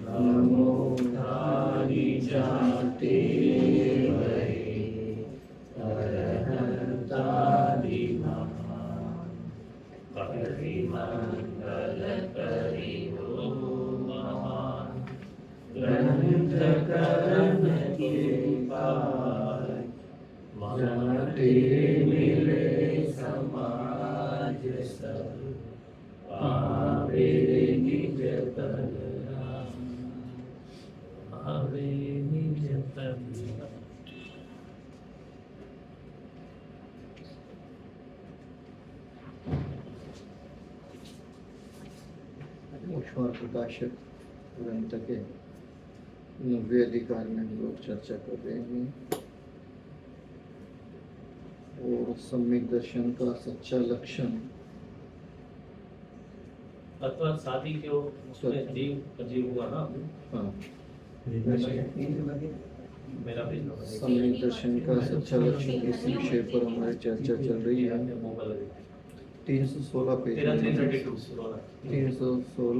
नमो धारी जाते अरहंतादि परिमंगल करि हो महान ग्रंथ करण के पार जाते मिले समाज सब पावे निज तन पावे निज तन। ईश्वर प्रकाशक ग्रंथ के 90 अधिकार में हम लोग चर्चा कर रहे हैं और सम्यक दर्शन का सच्चा लक्षण अथवा शादी क्यों उसमें जीव अजीब हुआ ना। हाँ, मेरा भी सम्यक दर्शन का सच्चा लक्षण इस विषय पर हमारी चर्चा चल रही है। 316 पेज 316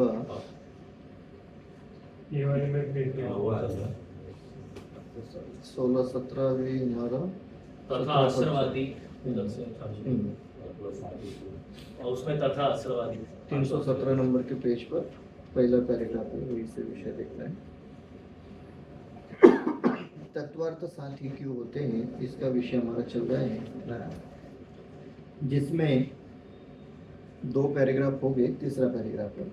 16-17 भी हमारा तथा आश्रवादी और उसमें तथा आश्रवादी 317 नंबर के पेज पर पहला पैराग्राफ है, वही से विषय देखना है। तत्वार्थ साथी क्यों होते हैं, इसका विषय हमारा चल रहा है, जिसमें 2 पैराग्राफ हो गए। तीसरा पैराग्राफ है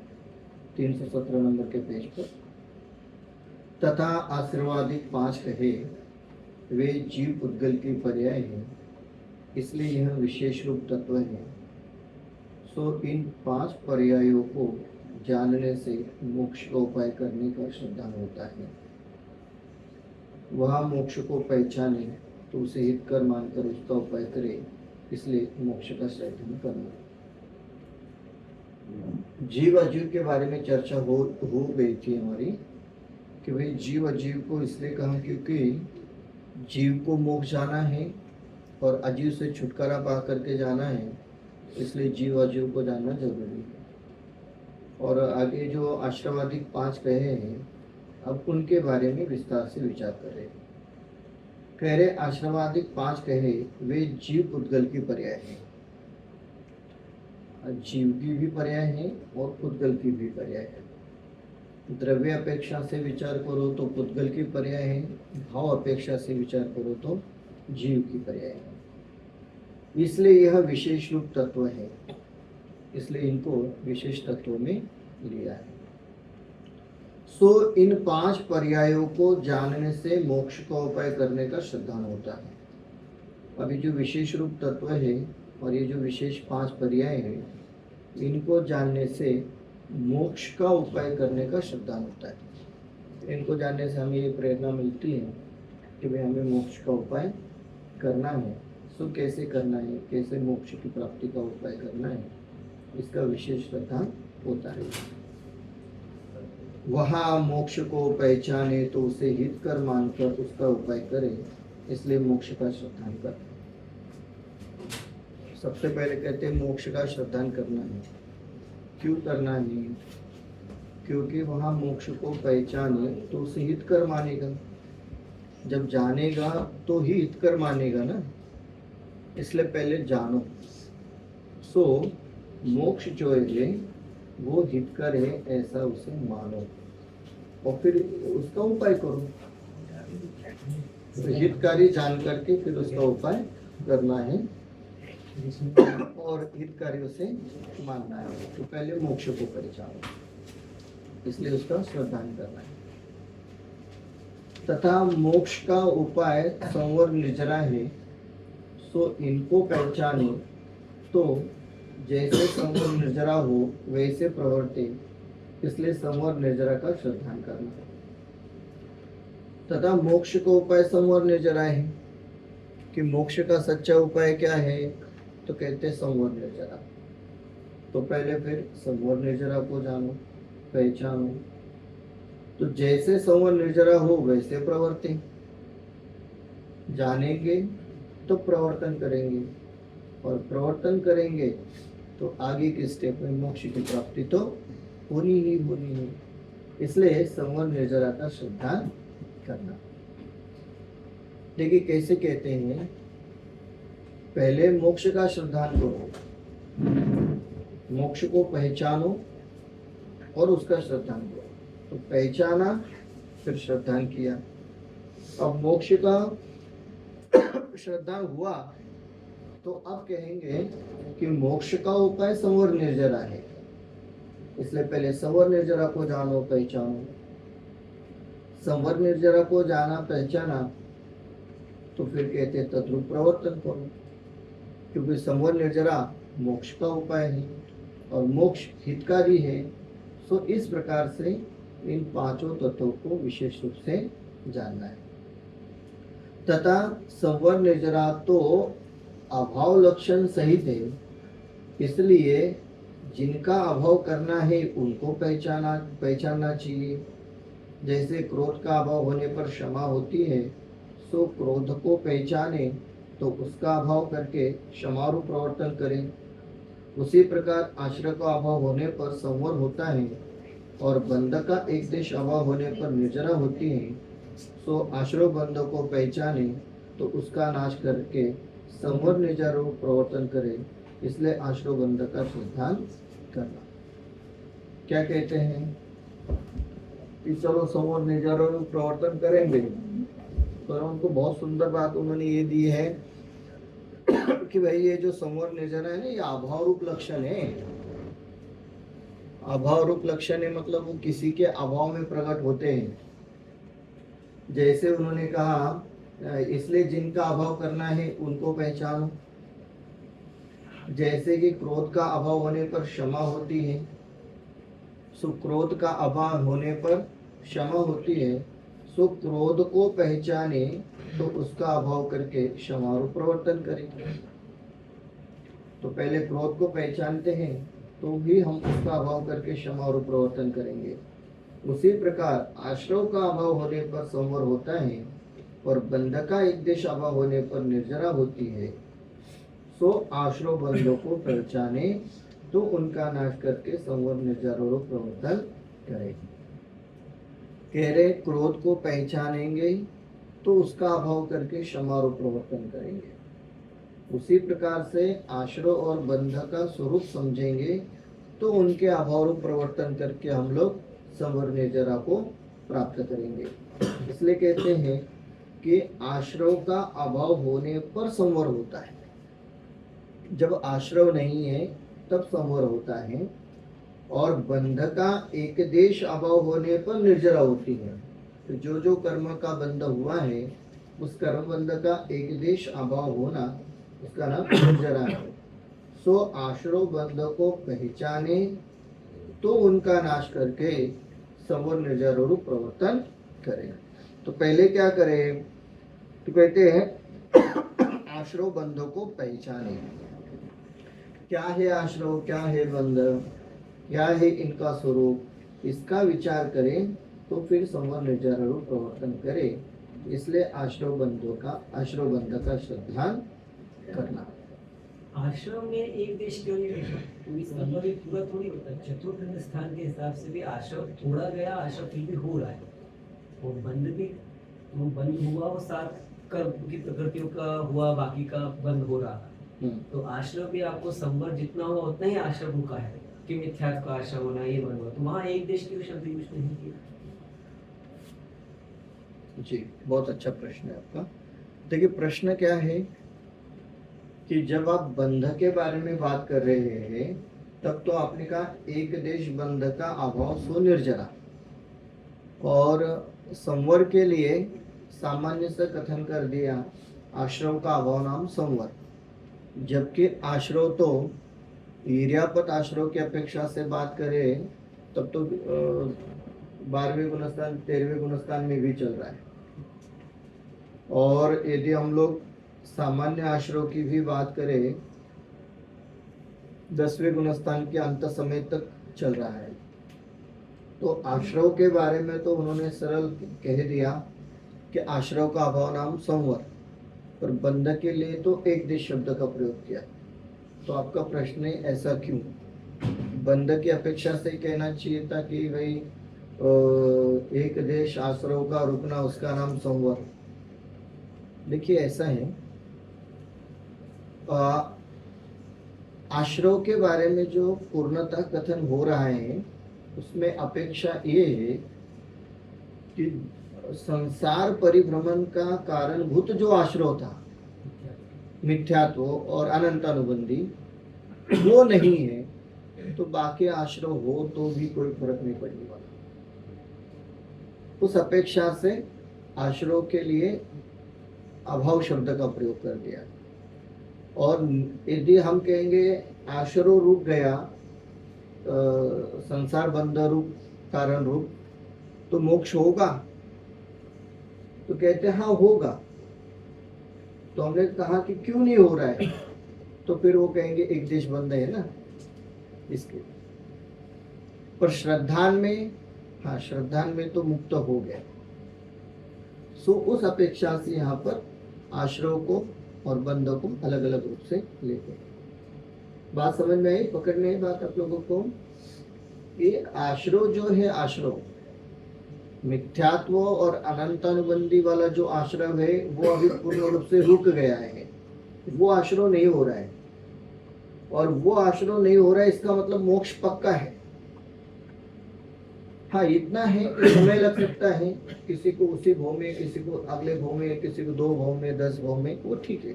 317 नंबर के पेज पर। तथा आशीर्वादिक 5 कहे वे जीव उद्गल की पर्याय हैं, इसलिए यह विशेष रूप तत्व है। सो इन 5 पर्यायों को जानने से मोक्ष का उपाय करने का श्रद्धान होता है। वह मोक्ष को पहचाने तो उसे हितकर मानकर उसका उपाय करे, इसलिए मोक्ष का श्रद्धान करना। जीव अजीव के बारे में चर्चा हो गई थी हमारी कि भाई जीव अजीव को इसलिए कहा क्योंकि जीव को मोक्ष जाना है और अजीव से छुटकारा पा करके जाना है, इसलिए जीव अजीव को जानना जरूरी है। और आगे जो आश्रवादिक 5 कहे हैं, अब उनके बारे में विस्तार से विचार कर रहे हैं। कह रहे आश्रवादिक 5 कहे वे जीव उद्गल की पर्याय है। जीव की भी पर्याय है और पुद्गल की भी पर्याय है। द्रव्य अपेक्षा से विचार करो तो पुद्गल की पर्याय है, भाव अपेक्षा से विचार करो तो जीव की पर्याय है। इसलिए यह विशेष रूप तत्व है, इसलिए इनको विशेष तत्वों में लिया है। सो इन 5 पर्यायों को जानने से मोक्ष का उपाय करने का श्रद्धान होता है। अभी जो विशेष रूप तत्व है और ये जो विशेष 5 पर्याय है, इनको जानने से मोक्ष का उपाय करने का श्रद्धान होता है। इनको जानने से हमें ये प्रेरणा मिलती है कि भाई हमें मोक्ष का उपाय करना है। सो कैसे करना है, कैसे मोक्ष की प्राप्ति का उपाय करना है, इसका विशेष श्रद्धान होता है। वह मोक्ष को पहचाने तो उसे हित कर मानकर उसका उपाय करे, इसलिए मोक्ष का श्रद्धान कर। सबसे पहले कहते हैं मोक्ष का श्रद्धान करना है। क्यों करना है? क्योंकि वहाँ मोक्ष को पहचाने तो उसे हित कर मानेगा। जब जानेगा तो ही हित कर मानेगा ना, इसलिए पहले जानो। सो मोक्ष जो है वो हितकर है ऐसा उसे मानो और फिर उसका उपाय करो। तो हितकारी जान करके फिर उसका उपाय करना है और हितकारी उसे मानना है। तो पहले मोक्ष को पहचानो, इसलिए उसका श्रद्धान करना है। तथा मोक्ष का उपाय संवर निर्जरा है। सो इनको पहचाने तो जैसे संवर निर्जरा हो वैसे प्रवर्ते, इसलिए संवर निर्जरा का श्रद्धान करना। तथा मोक्ष का उपाय संवर निर्जरा है कि मोक्ष का सच्चा उपाय क्या है, तो कहते संवर निर्जरा। तो पहले फिर संवर निर्जरा को जानो, पहचानो। तो जैसे संवर निर्जरा हो वैसे प्रवर्ते। जानेंगे तो प्रवर्तन करेंगे, और प्रवर्तन करेंगे तो आगे के स्टेप में मोक्ष की प्राप्ति तो होनी ही होनी है। इसलिए संवर निर्जरा का श्रद्धान करना। देखिए कैसे कहते हैं, पहले मोक्ष का श्रद्धान करो, मोक्ष को पहचानो और उसका श्रद्धान करो। तो पहचाना फिर श्रद्धान किया। अब मोक्ष का श्रद्धान हुआ तो अब कहेंगे कि मोक्ष का उपाय संवर निर्जरा है। इसलिए पहले संवर निर्जरा को जानो पहचानो। संवर निर्जरा को जाना पहचाना तो फिर कहते तद्रूप प्रवर्तन करो, क्योंकि संवर निर्जरा मोक्ष का उपाय है और मोक्ष हितकारी है। सो इस प्रकार से इन पांचों तत्वों को विशेष रूप से जानना है। तथा संवर निर्जरा तो अभाव लक्षण सहित है, इसलिए जिनका अभाव करना है उनको पहचानना चाहिए। जैसे क्रोध का अभाव होने पर क्षमा होती है, सो क्रोध को पहचाने तो उसका अभाव करके क्षमारूप प्रवर्तन करें। उसी प्रकार आश्रय का अभाव होने पर संवर होता है और बंध का एक देश अभाव होने पर निर्जरा होती है। सो आश्रय बंध को पहचाने तो उसका नाश करके संवर निर्जरा रूप प्रवर्तन करे। इसलिए आश्रय बंध का सिद्धांत करना। क्या कहते हैं कि चलो संवर निर्जरा रूप प्रवर्तन करेंगे, पर उनको बहुत सुंदर बात उन्होंने ये दी है कि भाई ये जो संवर निर्जरा है ना, ये अभाव रूप लक्षण है। अभाव रूप लक्षण है मतलब वो किसी के अभाव में प्रकट होते हैं। जैसे उन्होंने कहा, इसलिए जिनका अभाव करना है उनको पहचानो। जैसे कि क्रोध का अभाव होने पर क्षमा होती है, सो क्रोध का अभाव होने पर क्षमा होती है। सो क्रोध को पहचाने तो उसका अभाव करके क्षमा रूप प्रवर्तन करेंगे। तो पहले क्रोध को पहचानते हैं तो भी हम उसका अभाव करके क्षमा रूप प्रवर्तन करेंगे। उसी प्रकार आश्रय का अभाव होने पर संवर होता है और बंध का एक देश अभाव होने पर निर्जरा होती है। सो आश्रय बंधों को पहचाने तो उनका नाश करके संवर निर्जरा रूप प्रवर्तन करेंगे। कह रहे क्रोध को पहचानेंगे तो उसका अभाव करके क्षमा रूप प्रवर्तन करेंगे। उसी प्रकार से आश्रय और बंध का स्वरूप समझेंगे तो उनके अभाव रूप प्रवर्तन करके हम लोग संवर निर्जरा को प्राप्त करेंगे। इसलिए कहते हैं कि आश्रय का अभाव होने पर संवर होता है। जब आश्रय नहीं है तब संवर होता है, और बंध का एक देश अभाव होने पर निर्जरा होती है। तो जो जो कर्म का बंध हुआ है उस कर्म बंध का एक देश अभाव होना उसका नाम निर्जरा है। सो आश्रय बंध को पहचाने तो उनका नाश करके संवर निर्जरा रूप प्रवर्तन करें। तो पहले क्या करें, तो कहते हैं आश्रय बंधों को पहचाने। क्या है आश्रय, क्या है बंध, क्या है इनका स्वरूप, इसका विचार करें तो फिर संवर निर्जरा रूप प्रवर्तन करें। इसलिए आश्रय बंध का श्रद्धान करना। आश्रम में एक देश क्यों नहीं रहता? क्योंकि संभव एक पूरा थोड़ी होता है। चतुर्थ स्थान के हिसाब से भी आश्रम थोड़ा गया, आश्रम फिर भी हो रहा है। वो बंद भी, वो बंद हुआ, वो सात कर्म की प्रकृतियों का हुआ, बाकी का बंद हो रहा है। तो आश्रम भी आपको संभव जितना हुआ उतना ही आश्रम का है कि मिथ्यात्व का आश्रम होना, ये बंद हुआ। तो वहाँ एक देश की शब्द यूज नहीं किया। जी, बहुत अच्छा प्रश्न है आपका। देखिए प्रश्न क्या है कि जब आप बंध के बारे में बात कर रहे हैं तब तो आपने कहा एक देश बंध का अभाव सो निर्जरा, और संवर के लिए सामान्य से कथन कर दिया आश्रय का अभाव नाम संवर। जबकि आश्रय तो ईर्यापत आश्रय की अपेक्षा से बात करें तब तो 12वें गुणस्थान 13वें गुणस्थान में भी चल रहा है। और यदि हम लोग सामान्य आश्रय की भी बात करें 10वें गुणस्थान के अंत समय तक चल रहा है। तो आश्रय के बारे में तो उन्होंने सरल कह दिया कि आश्रय का अभाव नाम संवर, पर बंध के लिए तो एक देश शब्द का प्रयोग किया। तो आपका प्रश्न है ऐसा क्यों? बंध की अपेक्षा से कहना चाहिए था कि भाई एक देश आश्रव का रुकना, उसका नाम संवर। देखिए ऐसा है, आश्रव के बारे में जो पूर्णतः कथन हो रहा है उसमें अपेक्षा ये है कि संसार परिभ्रमण का कारणभूत जो आश्रव था, मिथ्यात्व और अनंतानुबंधी, वो नहीं है, तो बाकी आश्रव हो तो भी कोई फर्क नहीं पड़ने वाला। उस अपेक्षा से आश्रव के लिए अभाव शब्द का प्रयोग कर दिया। और यदि हम कहेंगे आश्रव रुक गया, संसार बंध रूप, कारण रूप, तो मोक्ष होगा? तो कहते हैं हाँ होगा। तो हमने कहा कि क्यों नहीं हो रहा है? तो फिर वो कहेंगे एक देश बंद है ना, इसके। पर श्रद्धान में, हाँ श्रद्धान में तो मुक्त हो गया। सो उस अपेक्षा से यहाँ पर आश्रव को और बंध को अलग अलग रूप से लेते हैं। बात समझ में आई? पकड़ने आई बात आप लोगों को? ये आश्रव जो है, आश्रव मिथ्यात्व और अनंतानुबंधी वाला जो आश्रव है वो अभी पूर्ण रूप से रुक गया है, वो आश्रव नहीं हो रहा है। और वो आश्रव नहीं हो रहा है इसका मतलब मोक्ष पक्का है। हाँ इतना है कि समय लग सकता है, किसी को उसी भाव में, किसी को अगले भाव में, किसी को 2 भाव में, 10 भाव में, वो ठीक है।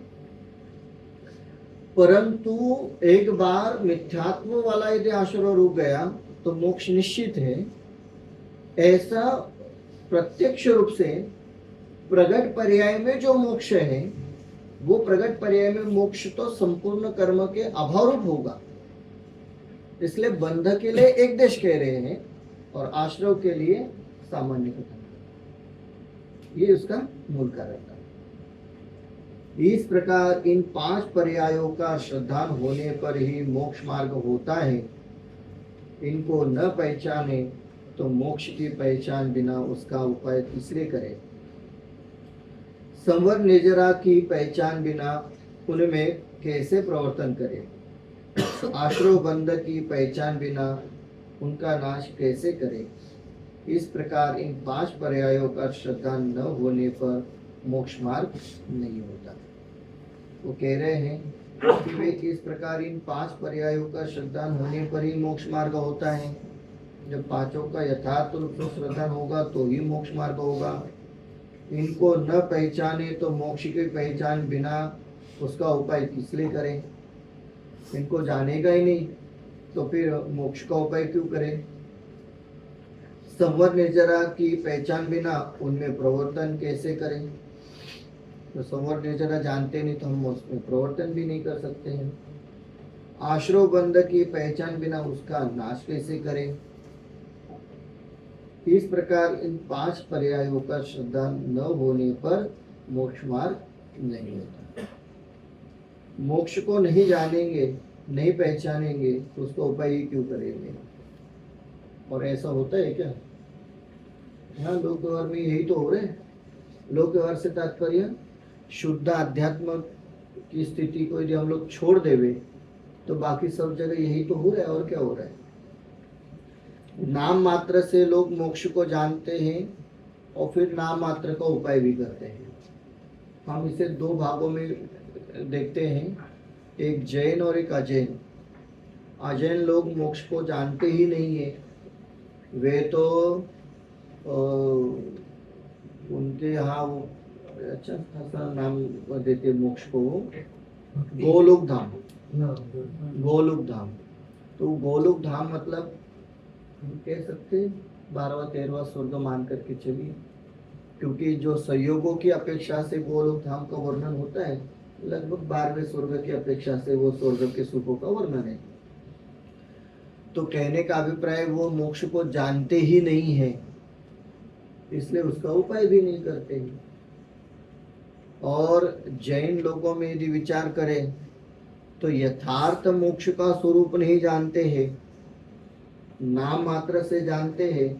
परंतु एक बार मिथ्यात्व वाला यदि आश्रव रुक गया तो मोक्ष निश्चित है, ऐसा प्रत्यक्ष रूप से प्रगट पर्याय में जो मोक्ष है, वो प्रगट पर्याय में मोक्ष तो संपूर्ण कर्म के अभाव रूप होगा। इसलिए बंध के लिए एक देश कह रहे हैं और आश्रव के लिए सामान्य कथन। ये उसका मूल कारण था। इस प्रकार इन 5 पर्यायों का श्रद्धान होने पर ही मोक्ष मार्ग होता है। इनको न पहचाने तो मोक्ष की पहचान बिना उसका उपाय तीसरे करे। संवर निर्जरा की पहचान बिना उनमें कैसे प्रवर्तन करे? आश्रव बंध की पहचान बिना उनका नाश कैसे करे? इस प्रकार इन 5 पर्यायों का श्रद्धा न होने पर मोक्ष मार्ग नहीं होता। वो कह रहे हैं कि वे इस प्रकार इन 5 पर्यायों का श्रद्धा होने पर ही मोक्ष मार्ग होता है। जब 5 का यथार्थ रूप से श्रद्धा होगा तो ही मोक्ष मार्ग होगा। इनको न पहचाने तो मोक्ष की पहचान बिना उसका उपाय किस लिए करें? इनको जानेगा ही नहीं तो फिर मोक्ष का उपाय क्यों करें? संवर निर्जरा की पहचान बिना उनमें प्रवर्तन कैसे करें? तो संवर निर्जरा जानते नहीं तो हम उसमें प्रवर्तन भी नहीं कर सकते हैं। आश्रव बंध की पहचान बिना उसका नाश कैसे करें? इस प्रकार इन 5 पर्यायों का श्रद्धा न होने पर मोक्ष मार्ग नहीं होता। मोक्ष को नहीं जानेंगे, नहीं पहचानेंगे तो उसका उपाय ही क्यों करेंगे? और ऐसा होता है क्या? हाँ, लोक व्यवहार में यही तो हो रहे हैं। लोक व्यवहार से तात्पर्य शुद्ध अध्यात्म की स्थिति को यदि हम लोग छोड़ देवे तो बाकी सब जगह यही तो हो रहा है। और क्या हो रहा है? नाम मात्र से लोग मोक्ष को जानते हैं और फिर नाम मात्र का उपाय भी करते हैं। हम इसे 2 भागों में देखते हैं, एक जैन और एक अजैन। अजैन लोग मोक्ष को जानते ही नहीं है। वे तो उनके यहाँ वो अच्छा खासा नाम देते मोक्ष को, गोलोक धाम। गोलोक धाम, तो गोलोक धाम मतलब हम कह सकते 12वां 13वां स्वर्ग मान करके चलिए, क्योंकि जो संयोगों की अपेक्षा से गोलोक धाम का वर्णन होता है लगभग 12वें स्वर्ग की अपेक्षा से वो स्वर्ग के सुखों का वर्णन है। तो कहने का अभिप्राय वो मोक्ष को जानते ही नहीं है, इसलिए उसका उपाय भी नहीं करते हैं। और जैन लोगों में यदि विचार करें तो यथार्थ मोक्ष का स्वरूप नहीं जानते हैं, नाम मात्र से जानते हैं।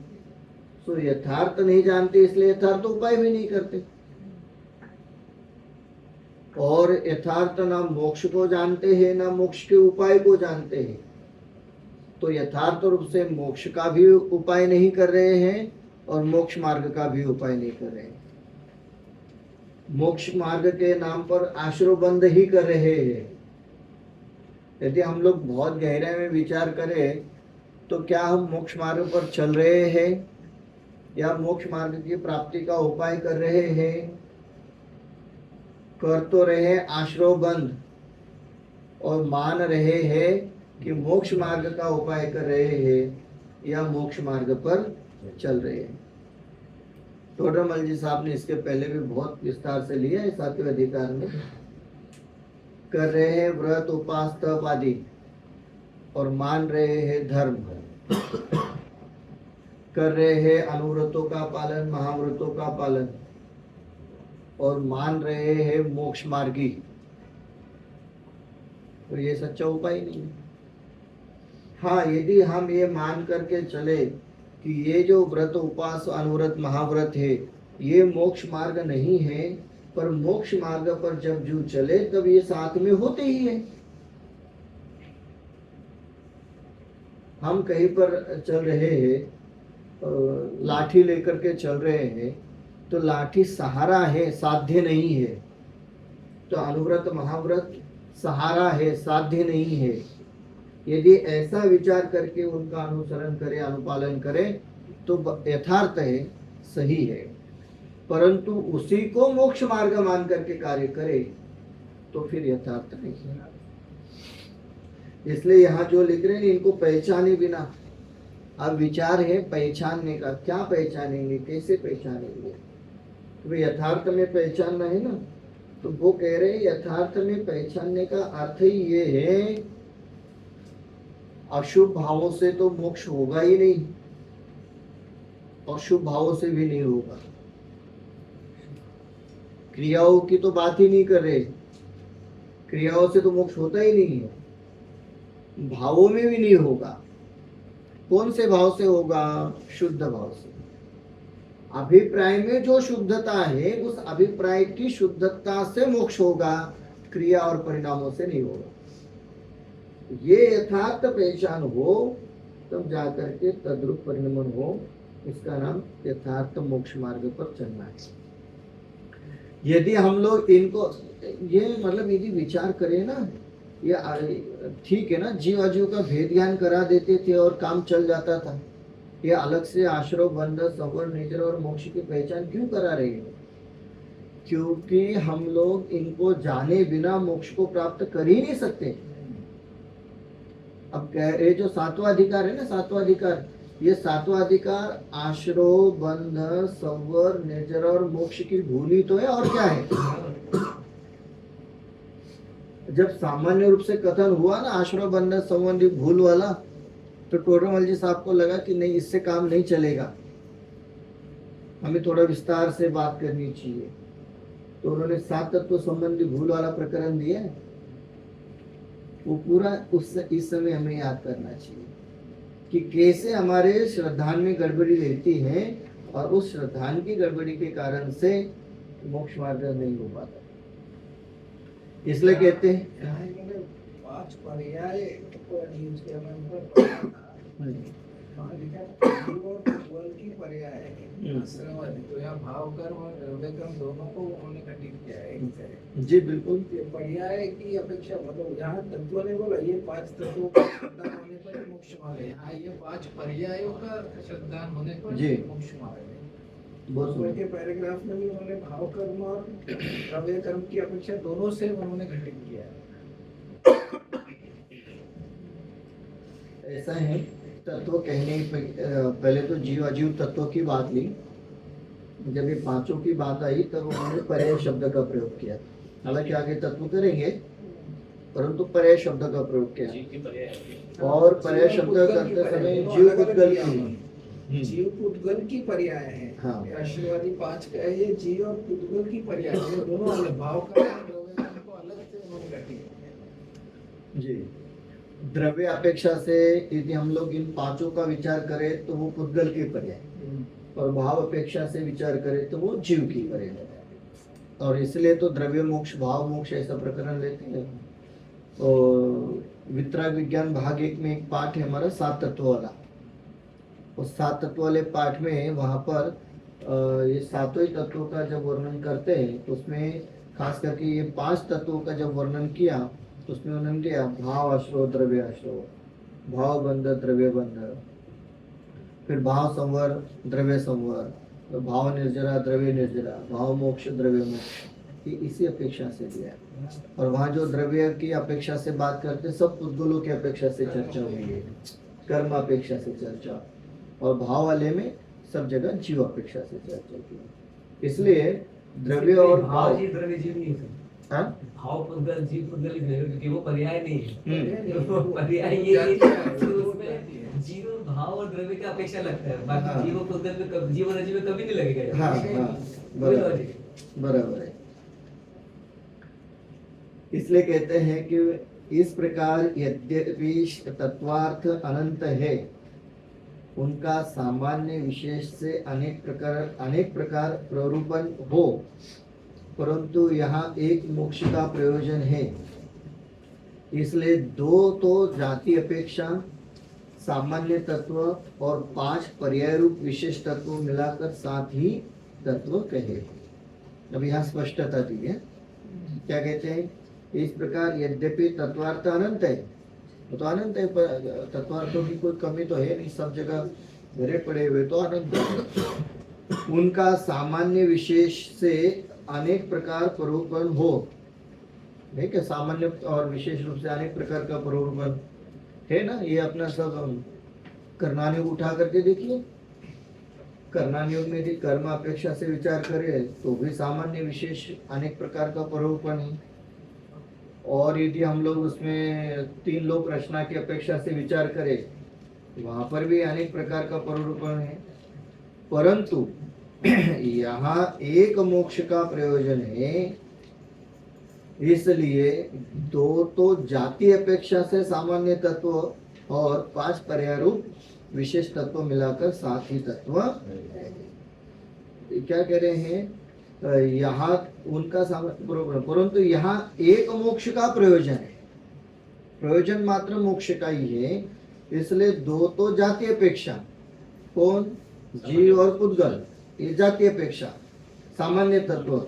तो यथार्थ नहीं जानते इसलिए यथार्थ उपाय भी नहीं करते। और यथार्थ ना मोक्ष को जानते हैं ना मोक्ष के उपाय को जानते हैं, तो यथार्थ रूप से मोक्ष का भी उपाय नहीं कर रहे हैं और मोक्ष मार्ग का भी उपाय नहीं कर रहे हैं। मोक्ष मार्ग के नाम पर आश्रयबंध ही कर रहे हैं। यदि हम लोग बहुत गहराई में विचार करें तो क्या हम मोक्ष मार्ग पर चल रहे हैं या मोक्ष मार्ग की प्राप्ति का उपाय कर रहे हैं? कर तो रहे आश्रयबंध और मान रहे हैं कि मोक्ष मार्ग का उपाय कर रहे हैं या मोक्ष मार्ग पर चल रहे हैं। टोडरमल जी साहब ने इसके पहले भी बहुत विस्तार से लिया है 7वें अधिकार में। कर रहे हैं व्रत उपास तप आदि और मान रहे हैं धर्म, कर रहे हैं अनुव्रतों का पालन महाव्रतों का पालन और मान रहे हैं मोक्ष मार्गी, तो ये सच्चा उपाय नहीं है। हाँ, यदि हम ये मान करके चले कि ये जो व्रत उपास अनुव्रत महाव्रत है ये मोक्ष मार्ग नहीं है, पर मोक्ष मार्ग पर जब जीव चले तब ये साथ में होते ही है। हम कहीं पर चल रहे हैं, लाठी लेकर के चल रहे हैं, तो लाठी सहारा है, साध्य नहीं है। तो अनुव्रत महाव्रत सहारा है, साध्य नहीं है। यदि ऐसा विचार करके उनका अनुसरण करें, अनुपालन करें तो यथार्थ है, सही है। परंतु उसी को मोक्ष मार्ग मान करके कार्य करे तो फिर यथार्थ नहीं है। इसलिए यहाँ जो लिख रहे हैं इनको पहचाने बिना, अब विचार है पहचानने का, क्या पहचानेंगे, कैसे पहचानेंगे? तो यथार्थ में पहचानना है ना, तो वो कह रहे हैं यथार्थ में पहचानने का अर्थ ही ये है, अशुभ भावों से तो मोक्ष होगा ही नहीं और शुभ भावों से भी नहीं होगा। क्रियाओं की तो बात ही नहीं कर रहे, क्रियाओं से तो मोक्ष होता ही नहीं है, भावों में भी नहीं होगा। कौन से भाव से होगा? शुद्ध भाव से। अभिप्राय में जो शुद्धता है उस अभिप्राय की शुद्धता से मोक्ष होगा, क्रिया और परिणामों से नहीं होगा। ये यथार्थ पहचान हो तब जाकर के तद्रूप परिणमन हो, इसका नाम यथार्थ मोक्ष मार्ग पर चलना है। यदि हम लोग इनको ये मतलब यदि विचार करें ना, ये ठीक है ना, जीव अजीव का भेद ज्ञान करा देते थे और काम चल जाता था। ये अलग से आश्रय बंध सवर निजर और मोक्ष की पहचान क्यों करा रहे हैं? क्योंकि हम लोग इनको जाने बिना मोक्ष को प्राप्त कर ही नहीं सकते। अब कह रहे जो 7वां अधिकार है ना, 7वां अधिकार, ये 7वां अधिकार आश्रय बंध सवर निर्जर और मोक्ष की भूली तो है, और क्या है? जब सामान्य रूप से कथन हुआ ना आश्रय बंधन संबंधी भूल वाला, तो टोडरमल जी साहब को लगा कि नहीं, इससे काम नहीं चलेगा, हमें थोड़ा विस्तार से बात करनी चाहिए। तो उन्होंने 7 तत्व संबंधी भूल वाला प्रकरण दिया, वो पूरा इस समय हमें याद करना चाहिए कि कैसे हमारे श्रद्धान में गड़बड़ी रहती है और उस श्रद्धान की गड़बड़ी के कारण से मोक्ष मार्ग नहीं हो पाता। इसलिए कहते हैं 5 पर्याय की पर्याय है, तो यहाँ भाव कर्म और द्रव्य कर्म दोनों को उन्होंने घटित किया है। जी बिल्कुल, पर्याय की अपेक्षा मतलब यहाँ तत्व ने बोला ये 5 तत्वों का श्रद्धान होने पर मोक्ष मार्ग है, यहाँ ये 5 पर्यायों का श्रद्धान होने पर मोक्ष मार्ग है। के पैराग्राफ में भी उन्होंने भाव कर्म और द्रव्य कर्म की अपेक्षा दोनों से उन्होंने घटित किया है। ऐसा है, तत्व कहने पहले तो जीव अजीव तत्व की बात ली, जब ये 5 की बात आई तब उन्होंने पर्याय शब्द का प्रयोग किया। हालांकि आगे तत्व करेंगे, परंतु पर्याय शब्द का प्रयोग किया। और पर्याय शब्द करते समय जीव पुद्गल की, जीव पुद्गल की पर्याय है। हाँ, आशीर्वादी 5 का है, ये जीव और पुद्गल की पर्याय है, दोनों अलग भाव का को अलग से उन्होंने घटित किया जी। द्रव्य अपेक्षा से यदि हम लोग इन 5 का विचार करें तो वो पुद्गल की पर्याय, और भाव अपेक्षा से विचार करें तो वो जीव की पर्याय। और इसलिए तो द्रव्य मोक्ष भाव मोक्ष ऐसा प्रकरण लेते हैं। और वितराग विज्ञान भाग 1 में एक पाठ है हमारा 7 तत्व वाला। उस 7 तत्व वाले पाठ में वहाँ पर ये सातों ही तत्वों का जब वर्णन करते हैं तो उसमें खास करके ये 5 तत्वों का जब वर्णन किया तो उसमें उन्होंने दिया भाव आश्रव द्रव्य आश्रव, भाव बंध द्रव्य बंध, फिर भाव संवर द्रव्य संवर, तो भाव निर्जरा द्रव्य निर्जरा, भाव मोक्ष द्रव्य मोक्ष, ये इसी अपेक्षा से दिया है। और वहाँ जो द्रव्य की अपेक्षा से बात करते सब पुद्गलों की अपेक्षा से चर्चा हुई है, कर्म अपेक्षा से चर्चा, और भाव वाले में सब जगह जीव अपेक्षा से चर्चा की। इसलिए द्रव्य और भाव जी द्रव्य जीव नहीं है। हाँ? भाव पुद्गल जीव पुद्गल ही नहीं है, क्योंकि वो पर्याय नहीं है। वो पर्याय ये है कि उसमें जीव भाव और द्रव्य का अपेक्षा लगता है, बाकी हाँ। जीव पुद्गल में जीव और अजीव में कभी नहीं लगेगा। हाँ हाँ कोई बराबर logic नहीं। बराबर है। इसलिए कहते हैं कि इस प्रकार यद्यपि तत्वार्थ अनंत है, उनका सामान्य विशेष से अनेक प्रकार प्ररूपण हो, परंतु यहाँ एक मोक्ष का प्रयोजन है। इसलिए 2 तो जाति अपेक्षा सामान्य तत्व और 5 पर्याय रूप विशेष तत्व मिलाकर 7 ही तत्व कहे। अब यहाँ स्पष्टता दी है, क्या कहते हैं, इस प्रकार यद्यपि तत्वार्थ अनंत है, तो अनंत है, पर तत्वार्थों की कोई कमी तो है नहीं, सब जगह भरे पड़े हुए तो अनंत है। उनका सामान्य विशेष से अनेक प्रकार प्ररूपण हो, नहीं क्या, सामान्य और विशेष रूप से अनेक प्रकार का प्ररूपण है ना। ये अपना सब कर्णानुयोग उठा करके देखिए, कर्णानुयोग में यदि कर्म अपेक्षा से विचार करें तो भी सामान्य विशेष अनेक प्रकार का प्ररूपण है। और यदि हम लोग उसमें 3 लोक रचना की अपेक्षा से विचार करें, वहां पर भी अनेक प्रकार का प्ररूपण है। परंतु यहाँ एक मोक्ष का प्रयोजन है, इसलिए 2 तो जाति अपेक्षा से सामान्य तत्व और 5 पर्याय रूप विशेष तत्व मिलाकर 7 ही तत्व। क्या कह रहे हैं, यहाँ उनका सामान्य, परंतु यहाँ एक मोक्ष का प्रयोजन है, प्रयोजन मात्र मोक्ष का ही है। इसलिए 2 तो जाति अपेक्षा, कौन, जीव और पुद्गल, ये जाति अपेक्षा सामान्य तत्व,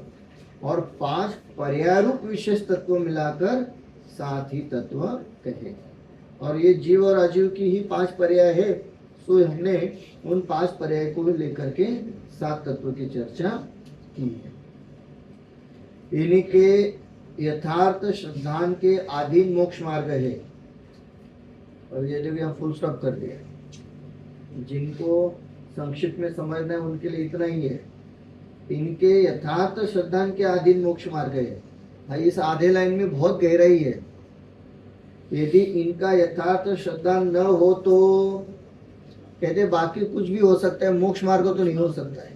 और 5 पर्याय रूप विशेष तत्व मिलाकर 7 ही तत्व कहे। और ये जीव और अजीव की ही 5 पर्याय है, तो हमने उन 5 पर्याय को लेकर के 7 तत्व की चर्चा की है। इन्हीं के यथार्थ श्रद्धान के अधीन मोक्ष मार्ग है। और ये जो भी हम फुल स्टॉप कर दिया, जिनको संक्षिप्त में समझना है उनके लिए इतना ही है। इनके यथार्थ श्रद्धान के अधीन मोक्ष मार्ग है। भाई इस आधे लाइन में बहुत गहराई है। यदि इनका यथार्थ श्रद्धा न हो तो कहते बाकी कुछ भी हो सकता है, मोक्ष मार्ग तो नहीं हो सकता है।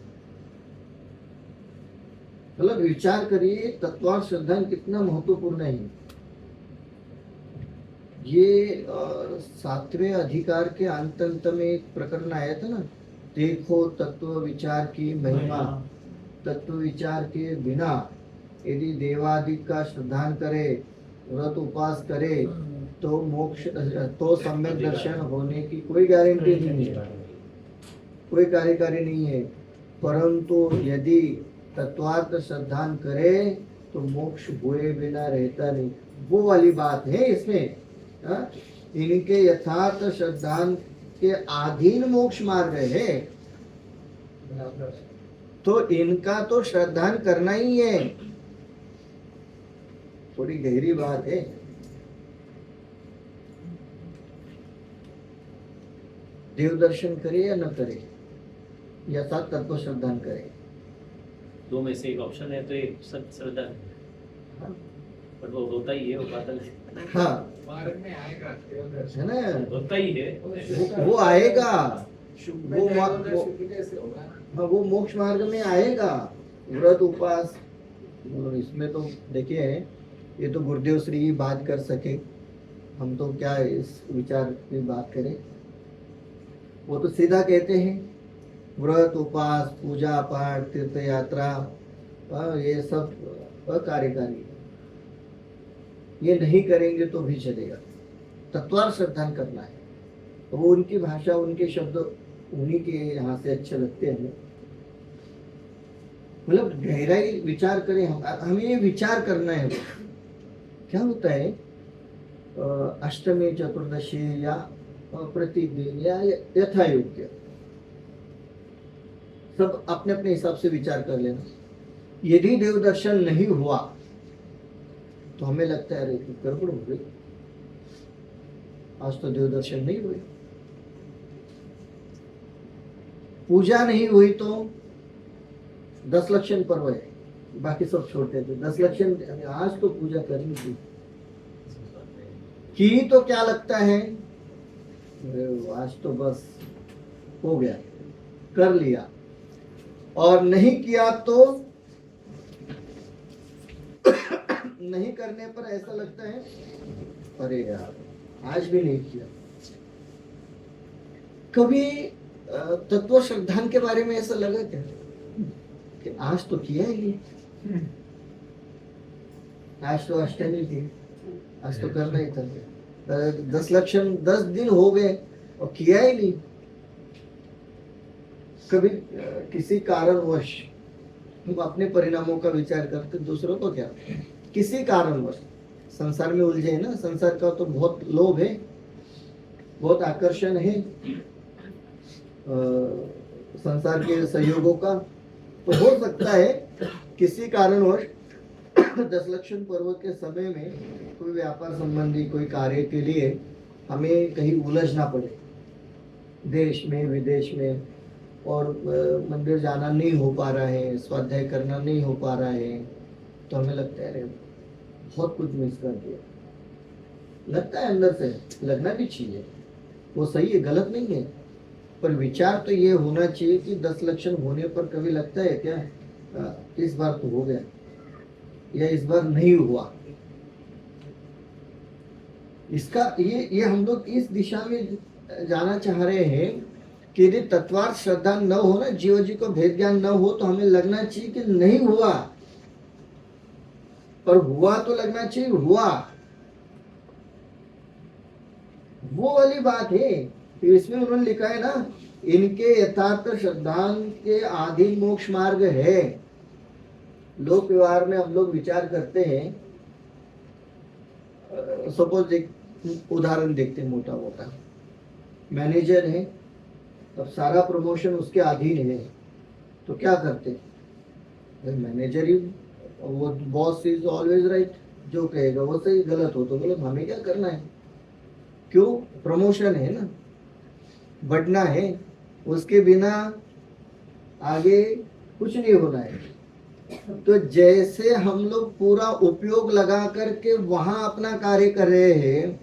मतलब विचार करिए तत्वार्थ श्रद्धा कितना महत्वपूर्ण है। ये 7वें अधिकार के अंत में एक प्रकरण आया था ना, देखो तत्व विचार की महिमा, तत्व विचार के बिना यदि देवादिक का श्रद्धान करे, व्रत उपास करे, तो मोक्ष, तो सम्यक दर्शन होने की कोई गारंटी नहीं है, कोई कार्यकारी नहीं है। परंतु यदि तत्वार्थ श्रद्धान करे तो मोक्ष हुए बिना रहता नहीं, वो वाली बात है इसमें। इनके यथार्थ श्रद्धान के अधीन मोक्ष मार्ग है, तो इनका तो श्रद्धान करना ही है। थोड़ी गहरी बात है। देव दर्शन करे या न करे, यथार्थ तत्व श्रद्धान करे, 2 में से एक ऑप्शन है तो एक श्रद्धा है, पर वो होता ही है, वो बादल है। हाँ मार्ग में आएगा देव दर्शन, है ना, होता ही है। वो आएगा, शुभ वो में मा- देव वो- दर्शन कैसे होगा? हाँ वो मोक्ष मार्ग में आएगा। व्रत उपास, इसमें तो देखिए ये तो गुरुदेव श्री ही बात कर सके, हम तो क्या इस विचार की बात करें। वो तो सीधा कहते हैं व्रत उपास पूजा पाठ तीर्थ यात्रा ये सब अकार्यकारी है, ये नहीं करेंगे तो भी चलेगा। तत्वार्थ श्रद्धान करना है, तो वो उनकी भाषा, उनके शब्द उन्हीं के यहाँ से अच्छे लगते हैं। मतलब गहराई विचार करें, हमें ये विचार करना है। क्या होता है अष्टमी चतुर्दशी या प्रतिदिन या यथा योग्य, सब अपने अपने हिसाब से विचार कर लेना। यदि देव दर्शन नहीं हुआ तो हमें लगता है अरे गड़बड़ हो गई, आज तो देव दर्शन नहीं हुए। पूजा नहीं हुई तो 10 लक्षण पर्व है, बाकी सब छोड़ते थे। 10 लक्षण आज तो पूजा करनी थी की तो क्या लगता है आज तो बस हो गया, कर लिया। और नहीं किया तो नहीं करने पर ऐसा लगता है अरे यार आज भी नहीं किया। कभी तत्व श्रद्धान के बारे में ऐसा लगा क्या कि आज तो किया ही नहीं, आज तो अष्टमी थी, आज तो करना ही था। 10 लक्षण 10 दिन हो गए और किया ही नहीं। कभी किसी कारणवश हम अपने परिणामों का विचार करते, दूसरों को क्या, किसी कारणवश संसार में उलझे ना, संसार का तो बहुत लोभ है, बहुत आकर्षण है संसार के सहयोगों का, तो हो सकता है किसी कारणवश 10 लक्षण पर्व के समय में कोई व्यापार संबंधी कोई कार्य के लिए हमें कहीं उलझना पड़े, देश में विदेश में, और मंदिर जाना नहीं हो पा रहा है, स्वाध्याय करना नहीं हो पा रहा है, तो हमें लगता है बहुत कुछ मिस कर दिया। लगता है अंदर से, लगना भी चाहिए, वो सही है, गलत नहीं है, पर विचार तो ये होना चाहिए कि 10 लक्षण होने पर कभी लगता है क्या इस बार तो हो गया या इस बार नहीं हुआ। इसका ये हम लोग इस दिशा में जाना चाह रहे हैं कि यदि तत्वार्थ श्रद्धा न हो ना, जीव जी को भेद ज्ञान न हो, तो हमें लगना चाहिए कि नहीं हुआ, पर हुआ तो लगना चाहिए हुआ। वो वाली बात है। इसमें उन्होंने लिखा है ना, इनके यथार्थ श्रद्धान के आधीन मोक्ष मार्ग है। लोक व्यवहार में हम लोग विचार करते हैं, सपोज एक उदाहरण देखते हैं मोटा मोटा, मैनेजर है, अब सारा प्रमोशन उसके अधीन है, तो क्या करते, मैनेजर ही, वो बॉस इज ऑलवेज राइट, जो कहेगा वो सही, गलत हो तो गलत, हमें क्या करना है, क्यों, प्रमोशन है ना, बढ़ना है, उसके बिना आगे कुछ नहीं होना है। तो जैसे हम लोग पूरा उपयोग लगा करके वहां अपना कार्य कर रहे हैं,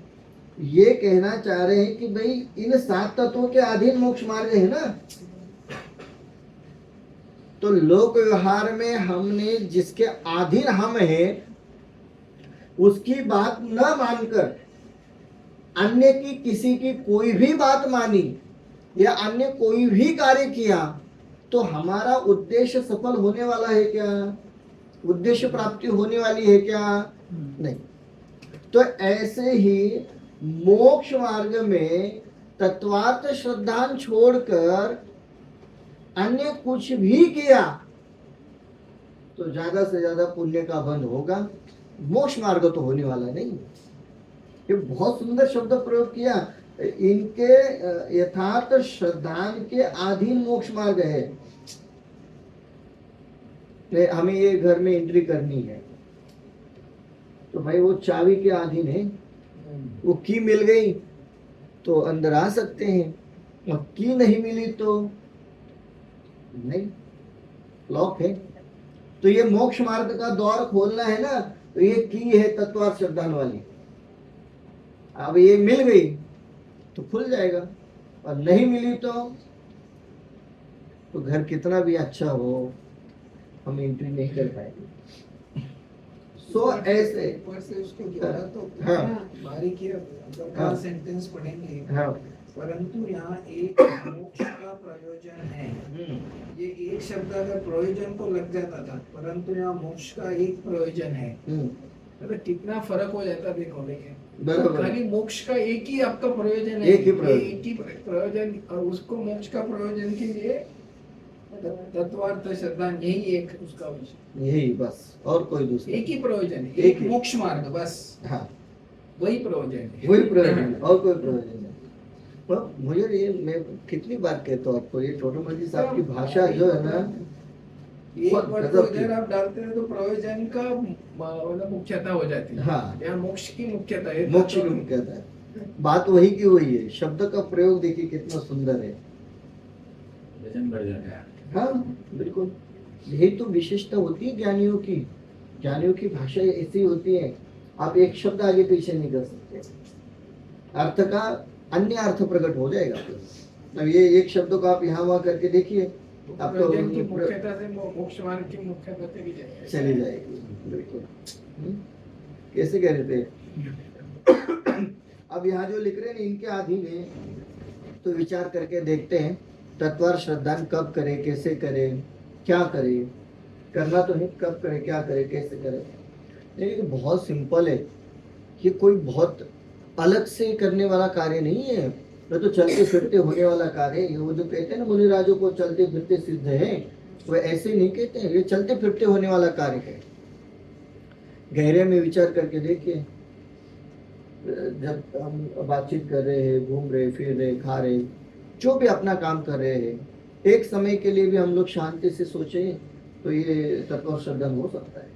ये कहना चाह रहे हैं कि भाई इन 7 तत्वों के अधीन मोक्ष मार्ग है ना। तो लोक व्यवहार में हमने जिसके अधीन हम हैं, उसकी बात न मानकर अन्य की किसी की कोई भी बात मानी या अन्य कोई भी कार्य किया, तो हमारा उद्देश्य सफल होने वाला है क्या, उद्देश्य प्राप्ति होने वाली है क्या, नहीं। तो ऐसे ही मोक्ष मार्ग में तत्वार्थ श्रद्धान छोड़कर अन्य कुछ भी किया तो ज्यादा से ज्यादा पुण्य का बंध होगा, मोक्ष मार्ग तो होने वाला नहीं। ये बहुत सुंदर शब्द प्रयोग किया, इनके यथार्थ श्रद्धान के अधीन मोक्ष मार्ग है। हमें ये घर में एंट्री करनी है, तो भाई वो चाबी के अधीन है, वो की मिल गई तो अंदर आ सकते हैं, और की नहीं मिली तो नहीं, लॉक है। तो ये मोक्ष मार्ग का द्वार खोलना है ना, तो ये की है तत्वार्थ श्रद्धान वाली, अब ये मिल गई तो खुल जाएगा, और नहीं मिली तो घर कितना भी अच्छा हो, हम एंट्री नहीं कर पाएंगे। सो ऐसे ऊपर से उसको जोड़ा तो हाँ, बारीकी, हाँ, सेंटेंस पढ़ेंगे। हाँ, परंतु यहाँ एक मोक्ष का प्रयोजन है। ये एक शब्द अगर प्रयोजन तो लग जाता था, परंतु यहाँ मोक्ष का एक प्रयोजन है। मतलब कितना फर्क हो जाता देखो, लेकिन बराबर। खाली मोक्ष का एक ही आपका प्रयोजन है, एक ही प्रयोजन। एक ही प्रयोजन, और उसको मोक्ष का प्रयोजन के लिए तत्वार्थ श्रद्धा यही एक उसका विषय, यही बस, और कोई दूसरा एक ही प्रयोजन है, एक एक ही। मोक्ष मार्ग, बस हाँ, वही प्रयोजन है। वही प्रयोजन है, और कोई प्रयोजन नहीं। पर मुझे ये, मैं कितनी बार कहता हूँ आपको, ये टोटोमजी साहब की भाषा जो है ना, एक बहुत वर्ड गजब को की। इधर आप डालते हैं तो प्रयोजन का मतलब मुख्यता हो जाती है। हाँ। यहाँ मोक्ष की मुख्यता है, मोक्ष की मुख्यता है, बात वही की वही है। शब्द का प्रयोग देखिए कितना सुंदर है। वजन बढ़ जाता है। हाँ बिल्कुल, यही तो विशेषता होती है ज्ञानियों की। ज्ञानियों की भाषा ऐसी होती है, आप एक शब्द आगे पीछे नहीं कर सकते, अर्थ का अन्य अर्थ प्रकट हो जाएगा। अब ये एक शब्द को आप यहाँ वहाँ करके देखिए, आप तो प्रयोजन की मुख्यता से मोक्ष मार्ग की मुख्यता चली जाएगी। चली जाएगी। बिल्कुल। कैसे कह रहे थे? अब यहाँ जो लिख रहे हैं इनके अधीन है, तो विचार करके देखते हैं तत्वार श्रद्धान कब करे, कैसे करे, क्या करे। करना तो है, कब करे, क्या करे, कैसे करे। लेकिन बहुत सिंपल है, ये कोई बहुत अलग से करने वाला कार्य नहीं है, ये तो चलते फिरते होने वाला कार्य है। वो जो कहते हैं ना मुनिराजों को चलते फिरते सिद्ध है, वो ऐसे नहीं कहते हैं, ये चलते फिरते होने वाला कार्य है। गहरे में विचार करके देखिए, जब हम बातचीत कर रहे हैं, घूम रहे, फिर रहे, खा रहे, जो भी अपना काम कर रहे हैं, एक समय के लिए भी हम लोग शांति से सोचे तो ये तत्व श्रद्धा हो सकता है।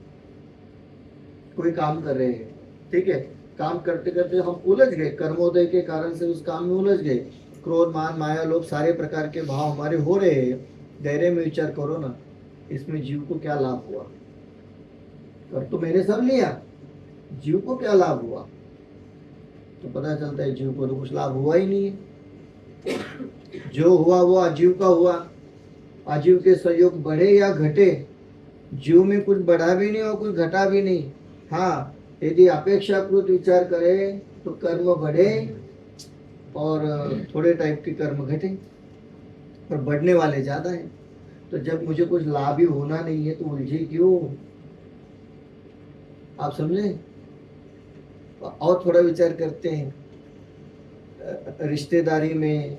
कोई काम कर रहे हैं, ठीक है, काम करते करते हम उलझ गए, कर्मोदय के कारण से उस काम में उलझ गए, क्रोध मान माया लोभ सारे प्रकार के भाव हमारे हो रहे हैं। गहरे में विचार करो ना, इसमें जीव को क्या लाभ हुआ? कर तो मैंने सब लिया, जीव को क्या लाभ हुआ? तो पता चलता है जीव को तो कुछ लाभ हुआ ही नहीं है। जो हुआ वो अजीव का हुआ। अजीव के सहयोग बढ़े या घटे, जीव में कुछ बढ़ा भी नहीं और कुछ घटा भी नहीं। हाँ, यदि अपेक्षाकृत विचार करें तो कर्म बढ़े और थोड़े टाइप के कर्म घटे, पर बढ़ने वाले ज्यादा हैं। तो जब मुझे कुछ लाभ ही होना नहीं है तो उलझे क्यों? आप समझे? और थोड़ा विचार करते हैं, रिश्तेदारी में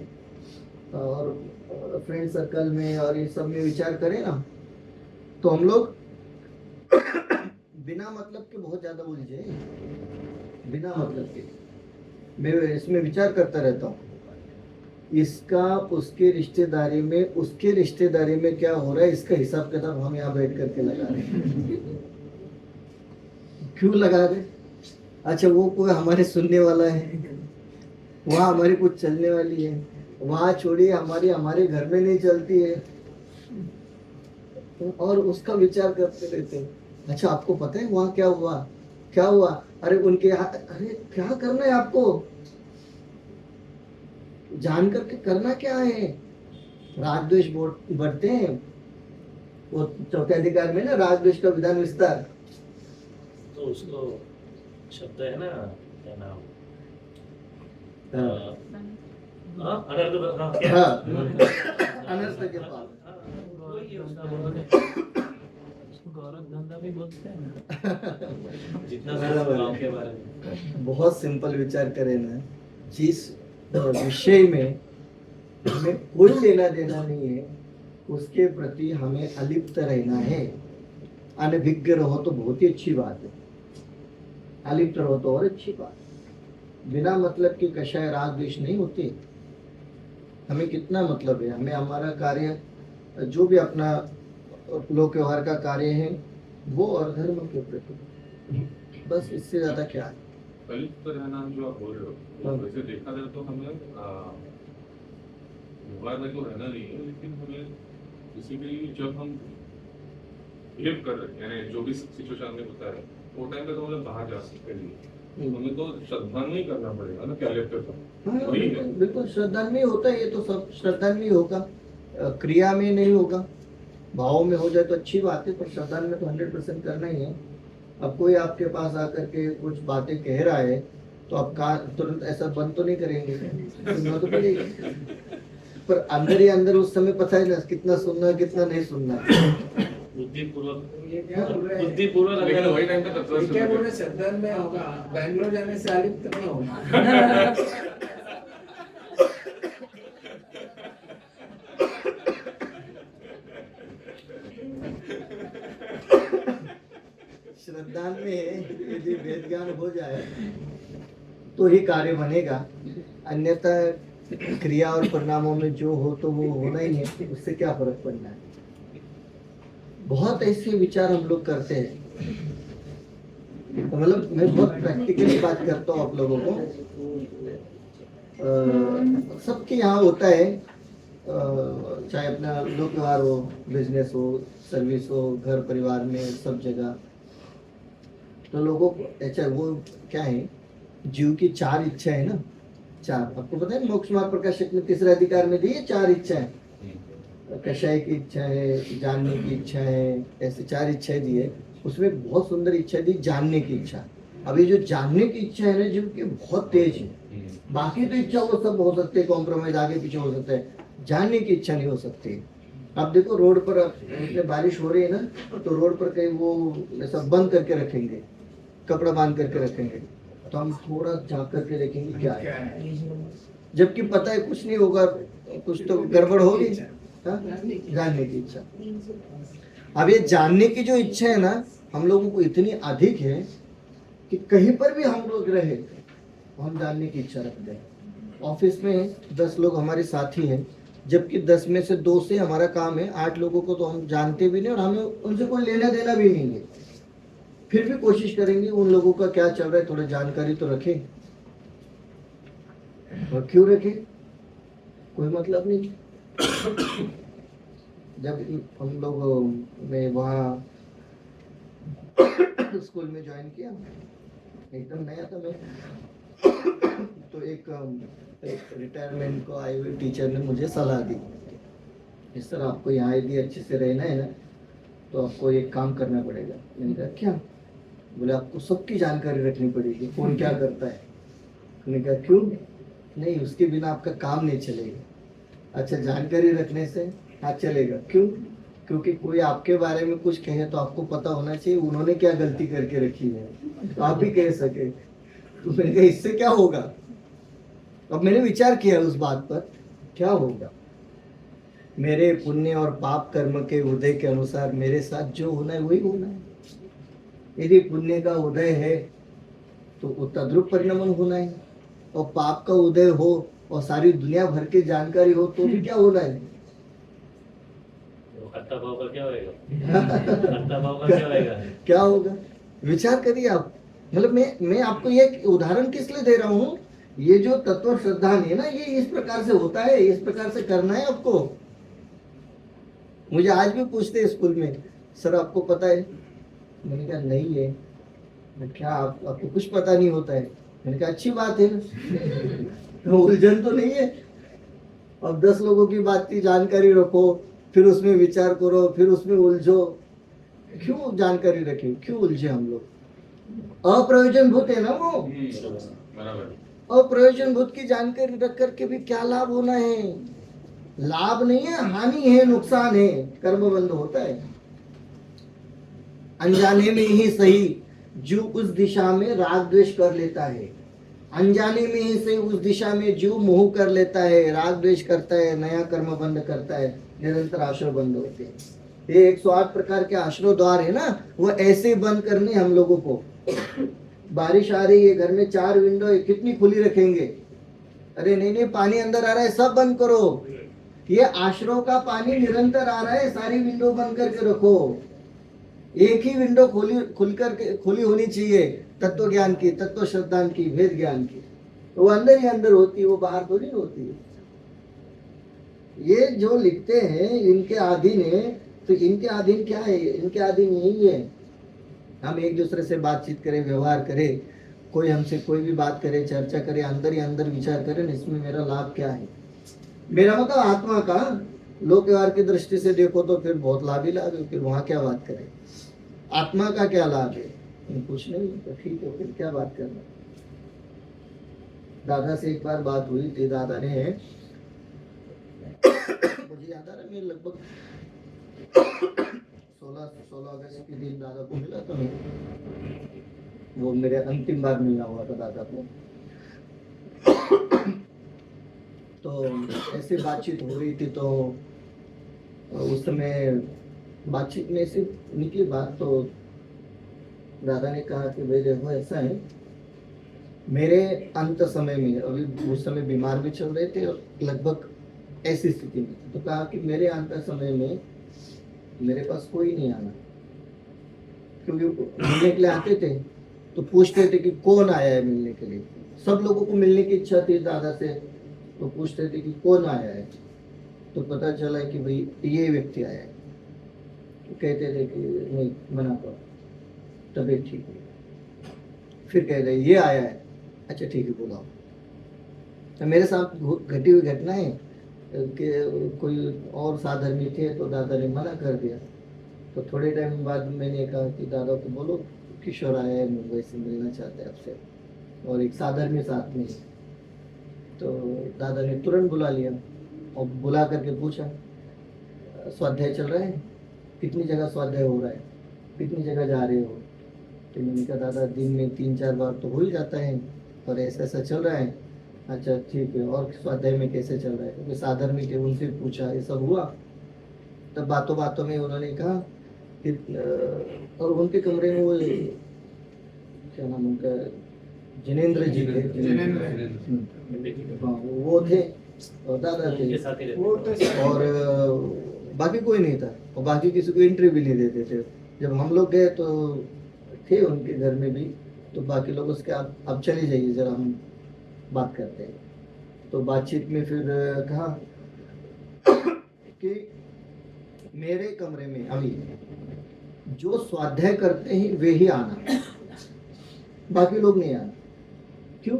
और फ्रेंड सर्कल में और ये सब में विचार करें ना, तो हम लोग बिना मतलब के बहुत ज्यादा उलझे, बिना मतलब के। मैं इसमें विचार करता रहता हूँ, इसका उसके रिश्तेदारी में, उसके रिश्तेदारी में क्या हो रहा है, इसका हिसाब किताब हम यहाँ बैठ करके लगा रहे हैं। क्यों लगा रहे? अच्छा, वो कोई हमारे सुनने वाला है, वहाँ हमारी कुछ चलने वाली है, वहाँ छोड़िए हमारे घर में नहीं चलती है, और उसका विचार करते रहते हैं। अच्छा, आपको पता है वहाँ क्या हुआ, क्या हुआ? अरे उनके यहाँ, अरे क्या करना है आपको? जान करके करना क्या है? राग द्वेष बढ़ते हैं। वो चौथे अधिकार में ना राग द्वेष का विधान विस्तार, तो उसको शब्द है ना, क्या नाम, अनर्थ, क्या? हाँ, अनर्थ के पाप। वही है उसका बोलने। उसको गौरव धंधा भी बोलते हैं ना। जितना बराबर। गाँव के बारे में बहुत सिंपल विचार करें ना, जिस विषय में हमें कोई लेना देना नहीं है उसके प्रति हमें अलिप्त रहना है। अनभिज्ञ रहो तो बहुत ही अच्छी बात है, अलिप्त रहो तो और अच्छी बात है। बिना मतलब की कषाय राग द्वेष नहीं होती। हमें कितना मतलब है, हमें हमारा कार्य जो भी अपना लोक व्यवहार का कार्य है वो और धर्म के प्रति, बस इससे ज्यादा क्या है। अलिप्त रहना जो आप बोल रहे हो, वैसे देखा जाए तो हमें व्यवहार में तो रहना नहीं है, लेकिन हमें बेसिकली जब हम लिव कर रहे हैं, यानी जो भी सिचुएशन में होता है वो टाइम पे तो हमें बाहर जा सकते नहीं, हमें तो श्रद्धान्वित करना पड़ेगा ना, क्या लिव करता हाँ, वही है। बिल्कुल बिल्कुल श्रद्धान्वित होता है, ये तो सब श्रद्धान्वित होगा, क्रिया में नहीं होगा। भाव में हो जाए तो अच्छी बात है, पर श्रद्धान्वित तो 100% करना ही है। अब कोई आपके पास आकर के कुछ बातें कह रहा है तो तो आप कहा तुरंत ऐसा बंद तो नहीं करेंगे, सुनना तो पड़ेगा। पर अंदर ही अंदर उस समय पता है ना कितना सुनना कितना नहीं सुनना। बुद्धिपूर्वक ये क्या बोल रहे हैं? बुद्धिपूर्वक लेकिन अगर वही टाइम पे तत्व ये क्या बोल रहे हैं? श्रद्धान में होगा, बैंगलोर जाने से आलिप्त नहीं होगा। श्रद्धा में यदि वेद ज्ञान हो जाए तो ही कार्य बनेगा, अन्यथा क्रिया और परिणामों में जो हो तो वो होना ही है, उससे क्या फर्क पड़ना है। बहुत ऐसे विचार हम लोग करते हैं, मतलब मैं बहुत प्रैक्टिकली बात करता हूँ आप लोगों को। सबके यहाँ होता है, चाहे अपना लोक व्यवहार हो, बिजनेस हो, सर्विस हो, घर परिवार में सब जगह, तो लोगों को अच्छा वो क्या है, जीव की 4 इच्छा है ना, 4 आपको पता है मोक्ष मार्ग प्रकाशक में तीसरे अधिकार में दी है 4 इच्छाएं, कषाय की इच्छा है, जानने की इच्छा है, ऐसे 4 इच्छाएं दी है। उसमें बहुत सुंदर इच्छा दी जानने की इच्छा। अब ये जो जानने की इच्छा है ना जीव की बहुत तेज है, बाकी तो इच्छा वो सब हो सकते हैं, कॉम्प्रोमाइज आगे पीछे हो सकता है, जानने की इच्छा नहीं हो सकती। आप देखो रोड पर इतने बारिश हो रही है ना, तो रोड पर कहीं वो ऐसा बंद करके रखेंगे, कपड़ा बांध करके रखेंगे, तो हम थोड़ा झाँक करके देखेंगे क्या है, जबकि पता है कुछ नहीं होगा, कुछ तो गड़बड़ होगी। जानने की इच्छा। अब ये जानने की जो इच्छा है ना हम लोगों को इतनी अधिक है कि कहीं पर भी हम लोग रहे हम जानने की इच्छा रखते हैं। ऑफिस में 10 लोग हमारे साथी हैं, जबकि 10 में से 2 से हमारा काम है, 8 लोगों को तो हम जानते भी नहीं और हमें उनसे कोई लेना देना भी नहीं है, फिर भी कोशिश करेंगे उन लोगों का क्या चल रहा है थोड़ा जानकारी तो रखें। और क्यों रखें, कोई मतलब नहीं। जब हम लोग मैं वहाँ स्कूल में ज्वाइन किया, एकदम नया था मैं, तो एक रिटायरमेंट को आए हुए टीचर ने मुझे सलाह दी, इस तरह आपको यहाँ यदि अच्छे से रहना है ना तो आपको एक काम करना पड़ेगा। मैंने कहा क्या? बोले आपको सबकी जानकारी रखनी पड़ेगी, कौन क्या करता है। मैंने कहा क्यों? नहीं उसके बिना आपका काम नहीं चलेगा। अच्छा जानकारी रखने से हाँ चलेगा, क्यों? क्योंकि कोई आपके बारे में कुछ कहे तो आपको पता होना चाहिए उन्होंने क्या गलती करके रखी है, तो आप भी कह सके। तो मैंने कहा इससे क्या होगा? अब मैंने विचार किया उस बात पर, क्या होगा, मेरे पुण्य और पाप कर्म के उदय के अनुसार मेरे साथ जो होना है वही होना है। यदि पुण्य का उदय है तो वो तद्रूप परिणाम होना है, और पाप का उदय हो और सारी दुनिया भर की जानकारी हो तो भी क्या होना है? हत्ता भाव का क्या होएगा? हत्ता भाव का क्या होएगा? क्या होगा? विचार करिए आप। मतलब मैं आपको ये उदाहरण किस लिए दे रहा हूँ, ये जो तत्व श्रद्धा है ना ये इस प्रकार से होता है, इस प्रकार से करना है आपको। मुझे आज भी पूछते हैं स्कूल में, सर आपको पता है? मैंने कहा नहीं है। क्या आपको कुछ पता नहीं होता है? मैंने कहा अच्छी बात है ना, उलझन तो नहीं है। अब 10 लोगों की बात की जानकारी रखो, फिर उसमें विचार करो, फिर उसमें उलझो। क्यों जानकारी रखें, क्यों उलझे हम लोग? अप्रयोजनभूत है ना वो, बराबर। अप्रयोजनभूत की जानकारी रख करके भी क्या लाभ होना है? लाभ नहीं है, हानि है, नुकसान है, कर्म बंध होता है। अनजाने में ही सही जो उस दिशा में राग द्वेष कर लेता है, अनजाने में ही सही उस दिशा में जो मोह कर लेता है, राग द्वेष करता है, नया कर्म बंद करता है, निरंतर आश्रय बंद होते हैं। ये 108 प्रकार के आश्रय द्वार है ना, वो ऐसे बंद करने हम लोगों को। बारिश आ रही है, घर में 4 विंडो है, कितनी खुली रखेंगे? अरे नहीं पानी अंदर आ रहा है, सब बंद करो। ये आश्रय का पानी निरंतर आ रहा है, सारी विंडो बंद करके रखो। एक ही विंडो खुली होनी चाहिए, तत्व ज्ञान की, तत्व श्रद्धा की, वेद ज्ञान की। वो अंदर ही अंदर होती है, वो बाहर थोड़ी होती है। ये जो लिखते हैं इनके अधीन है, तो इनके अधीन क्या है? इनके अधीन यही है, हम एक दूसरे से बातचीत करें, व्यवहार करें, कोई हमसे कोई भी बात करे, चर्चा करे, अंदर ही अंदर विचार करें इसमें मेरा लाभ क्या है। मेरा मतलब आत्मा का, लोक व्यवहार की दृष्टि से देखो तो फिर बहुत लाभ ही लाभ है, फिर वहां क्या बात करें? आत्मा का क्या लाभ है? कुछ नहीं, तो ठीक है, फिर क्या बात करना। दादा से एक बार बात हुई थी। दादा ने मुझे याद आ रहा है, मैं लगभग 16 अगस्त के दिन दादा को मिला था मैं। वो मेरे अंतिम बार मिलना हुआ था दादा को। तो ऐसी बातचीत हो रही थी, तो उस समय बातचीत में ऐसी निकली बात, तो दादा ने कहा कि भाई देखो ऐसा है, मेरे अंत समय में, अभी उस समय बीमार भी चल रहे थे और लगभग ऐसी स्थिति में, तो कहा कि मेरे अंत समय में मेरे पास कोई नहीं आना, क्योंकि मिलने के लिए आते थे तो पूछते थे कि कौन आया है मिलने के लिए। सब लोगों को मिलने की इच्छा थी दादा से, तो पूछते थे कि कौन आया है, तो पता चला कि भाई ये व्यक्ति आया है। तो कहते थे कि नहीं, मना करो, तबीयत ठीक है। फिर कहते ये आया है, अच्छा ठीक है बुलाओ। तो मेरे साथ घटी हुई घटना है कि कोई और साधर्मी थे, तो दादा ने मना कर दिया। तो थोड़े टाइम बाद मैंने कहा कि दादा को बोलो किशोर आया है, मुंबई से मिलना चाहते हैं आपसे, और एक साधर्मी साथ में। तो दादा ने तुरंत बुला लिया और बुला करके पूछा स्वाध्याय चल रहा है, कितनी जगह स्वाध्याय हो रहा है, कितनी जगह जा रहे हो। तो मैंने कहा दादा दिन में 3-4 बार तो हो ही जाता है, और ऐसा ऐसा चल रहा है। अच्छा ठीक है, और स्वाध्याय में कैसे चल रहा है, क्योंकि साधर्मी थे, उनसे पूछा, ये सब हुआ। तब बातों बातों में उन्होंने कहा कि और उनके कमरे में वो क्या नाम उनका, जिनेंद्र जी थे, हाँ वो थे, और दादा थे, उनके साथ ही रहते थे। और बाकी कोई नहीं था, और बाकी किसी को एंट्री भी नहीं देते थे। जब हम लोग गए तो थे उनके घर में भी, तो बाकी लोग उसके आप चले जाइए जरा, हम बात करते हैं। तो बातचीत में फिर कहा कि मेरे कमरे में अभी जो स्वाध्याय करते हैं वे ही आना, बाकी लोग नहीं आना। क्यों?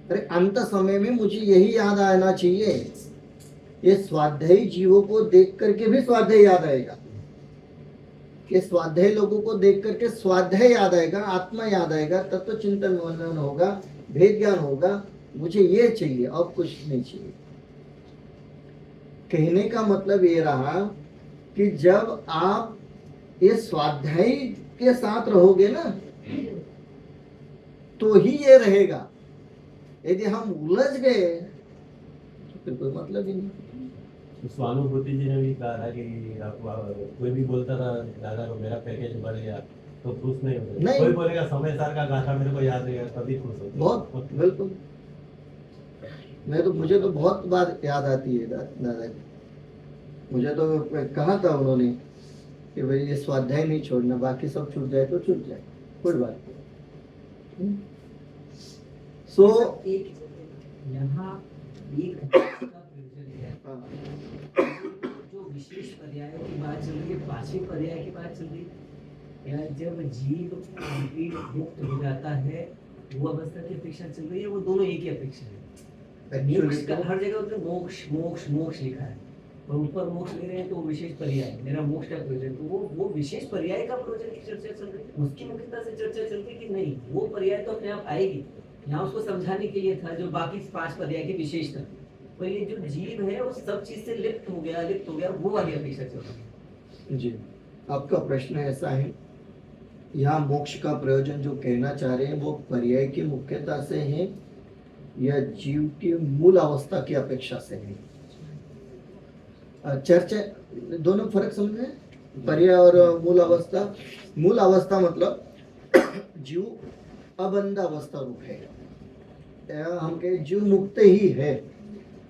अरे अंत समय में मुझे यही याद आना चाहिए, ये स्वाध्यायी जीवों को देख करके भी स्वाध्याय याद आएगा, कि स्वाध्याय लोगों को देख करके स्वाध्याय याद आएगा, आत्मा याद आएगा, तत्व चिंतन मनन होगा, भेद ज्ञान होगा। मुझे ये चाहिए और कुछ नहीं चाहिए। कहने का मतलब ये रहा कि जब आप ये स्वाध्याय के साथ रहोगे ना, तो ही ये रहेगा। यदि हम उलझ गए तो फिर कोई मतलब ही नहीं। स्वानुभूति जी ने भी कहा था कि आप कोई भी बोलता था दादा को मेरा पैकेज बढ़ गया तो खुश नहीं होते, नहीं। कोई बोलेगा समय सार का गाथा मेरे को याद नहीं है तभी खुश होते। बहुत बिल्कुल, मुझे तो बहुत बार याद आती है दादा की। मुझे तो कहा था उन्होंने कि भाई ये स्वाध्याय नहीं छोड़ना, बाकी सब छूट जाए तो छूट जाए, कोई बात नहीं। सो एक यहाँ एक का प्रयोजन है। जो विशेष पर्यायों की बात चल रही है, 5वें पर्याय की बात चल रही है, या जब जीव कंप्लीट मुक्त हो जाता है वो अवस्था की अपेक्षा चल रही है, वो दोनों एक ही अपेक्षा है। मोक्ष का हर जगह उसने मोक्ष मोक्ष मोक्ष लिखा है, और ऊपर मोक्ष ले रहे हैं तो वो विशेष पर्याय, मेरा मोक्ष का प्रयोजन, तो वो विशेष पर्याय का प्रयोजन की चर्चा चल रही है, उसकी मुख्यता से चर्चा चलती है कि नहीं वो पर्याय तो अपने आप आएगी। यहाँ उसको समझाने के लिए था जो बाकी 5 पर्याय की विशेषता, पर ये जो जीव है वो सब चीज से लिप्त हो गया, वो वाली अपेक्षा चल रही है। जी, आपका प्रश्न ऐसा है, यहाँ मोक्ष का प्रयोजन जो कहना चाह रहे हैं वो पर्याय की मुख्यता से है या जीव की मूल अवस्था की अपेक्षा से है? चर्चा दोनों फर्क समझे, पर्याय और मूल अवस्था। मूल अवस्था मतलब जीव अबंध अवस्था रूप है, हम कहे जीव मुक्त ही है,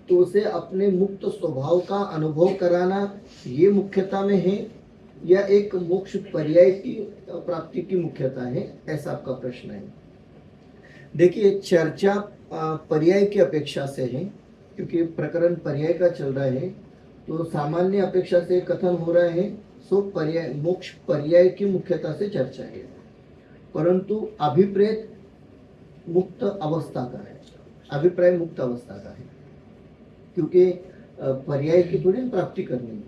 तो उसे अपने मुक्त स्वभाव का अनुभव कराना ये मुख्यता में है, या एक मोक्ष पर्याय की प्राप्ति की मुख्यता है, ऐसा आपका प्रश्न है। देखिए चर्चा पर्याय की अपेक्षा से है, क्योंकि प्रकरण पर्याय का चल रहा है, तो सामान्य अपेक्षा से कथन हो रहा है, सो पर्याय मोक्ष पर्याय की मुख्यता से चर्चा है, परंतु अभिप्रेत मुक्त अवस्था का है, अभिप्राय मुक्त अवस्था का है, क्योंकि पर्याय की थोड़ी प्राप्ति करनी है,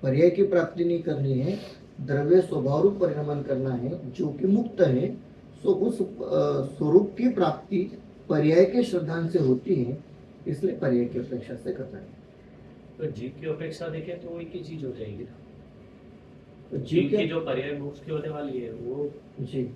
पर्याय की प्राप्ति नहीं करनी है, द्रव्य स्वभाव रूप परिणमन करना है जो कि मुक्त है, सो उस स्वरूप की प्राप्ति पर्याय के श्रद्धांत से होती है, इसलिए पर्याय की अपेक्षा से करना है। तो जीव की अपेक्षा देखें तो एक ही चीज हो जाएगी ना। तो जीव की के जो पर्याय मोक्ष की होने वाली है वो जी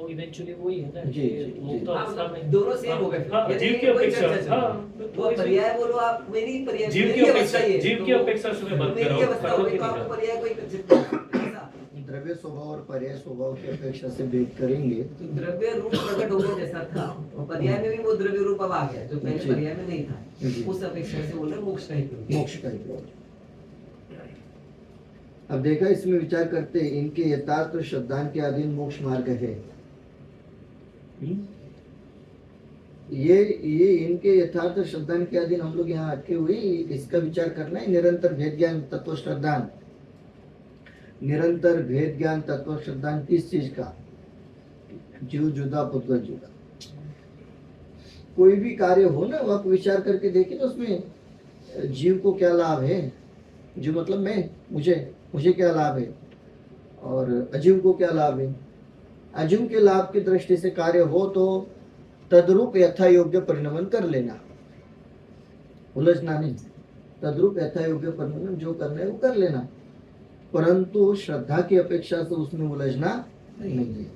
इवेंचुअली वही है ना। जी, कि जी, मुक्त जी। अवस्था में दोनों सेम हो गए। हाँ, यानी जीव की कोई अपेक्षा, चर्चा चल हाँ, रही है। तो वो पर्याय बोलो आप, मेरी पर्याय, जीव की मेरी अपेक्षा, अवस्था ये है, जीव की तो अपेक्षा से मैं बात कर मेरी रहा हूँ, अवस्था कठोर होगी की तो नहीं आपको कर पर्याय कोई ऐसा। द्रव्य स्वभाव और पर्याय स्वभाव की अपेक्षा से भेद करेंगे। तो द्रव्य रूप प्रकट होने जैसा था, और पर्याय में भी वो द्रव्य रूप अब आ गया जो पहले जी। पर्याय में नहीं था। जी। उस अपेक्षा से बोल रहे मोक्ष का ही प्रयोग। मोक्ष का ही प्रयोग। अब देखा, इसमें विचार करते इनके यथार्थ श्रद्धान के अधीन मोक्ष मार्ग है। ये इनके यथार्थ श्रद्धान के अधीन हम लोग यहाँ अटके हुए, इसका विचार करना है। निरंतर भेद ज्ञान तत्व श्रद्धान, निरंतर भेद ज्ञान तत्व श्रद्धान किस चीज का? जीव जुदा पुद्गल जुदा। कोई भी कार्य हो ना, वो आप विचार करके देखिए तो उसमें जीव को क्या लाभ है। जीव मतलब मैं, मुझे क्या लाभ है, और अजीव को क्या लाभ है। अजीव के लाभ की दृष्टि से कार्य हो तो तद्रूप यथा योग्य परिणमन कर लेना, उलझना नहीं। तद्रूप यथा योग्य परिणमन जो करना है वो कर लेना, परंतु श्रद्धा की अपेक्षा से उसमें उलझना नहीं है।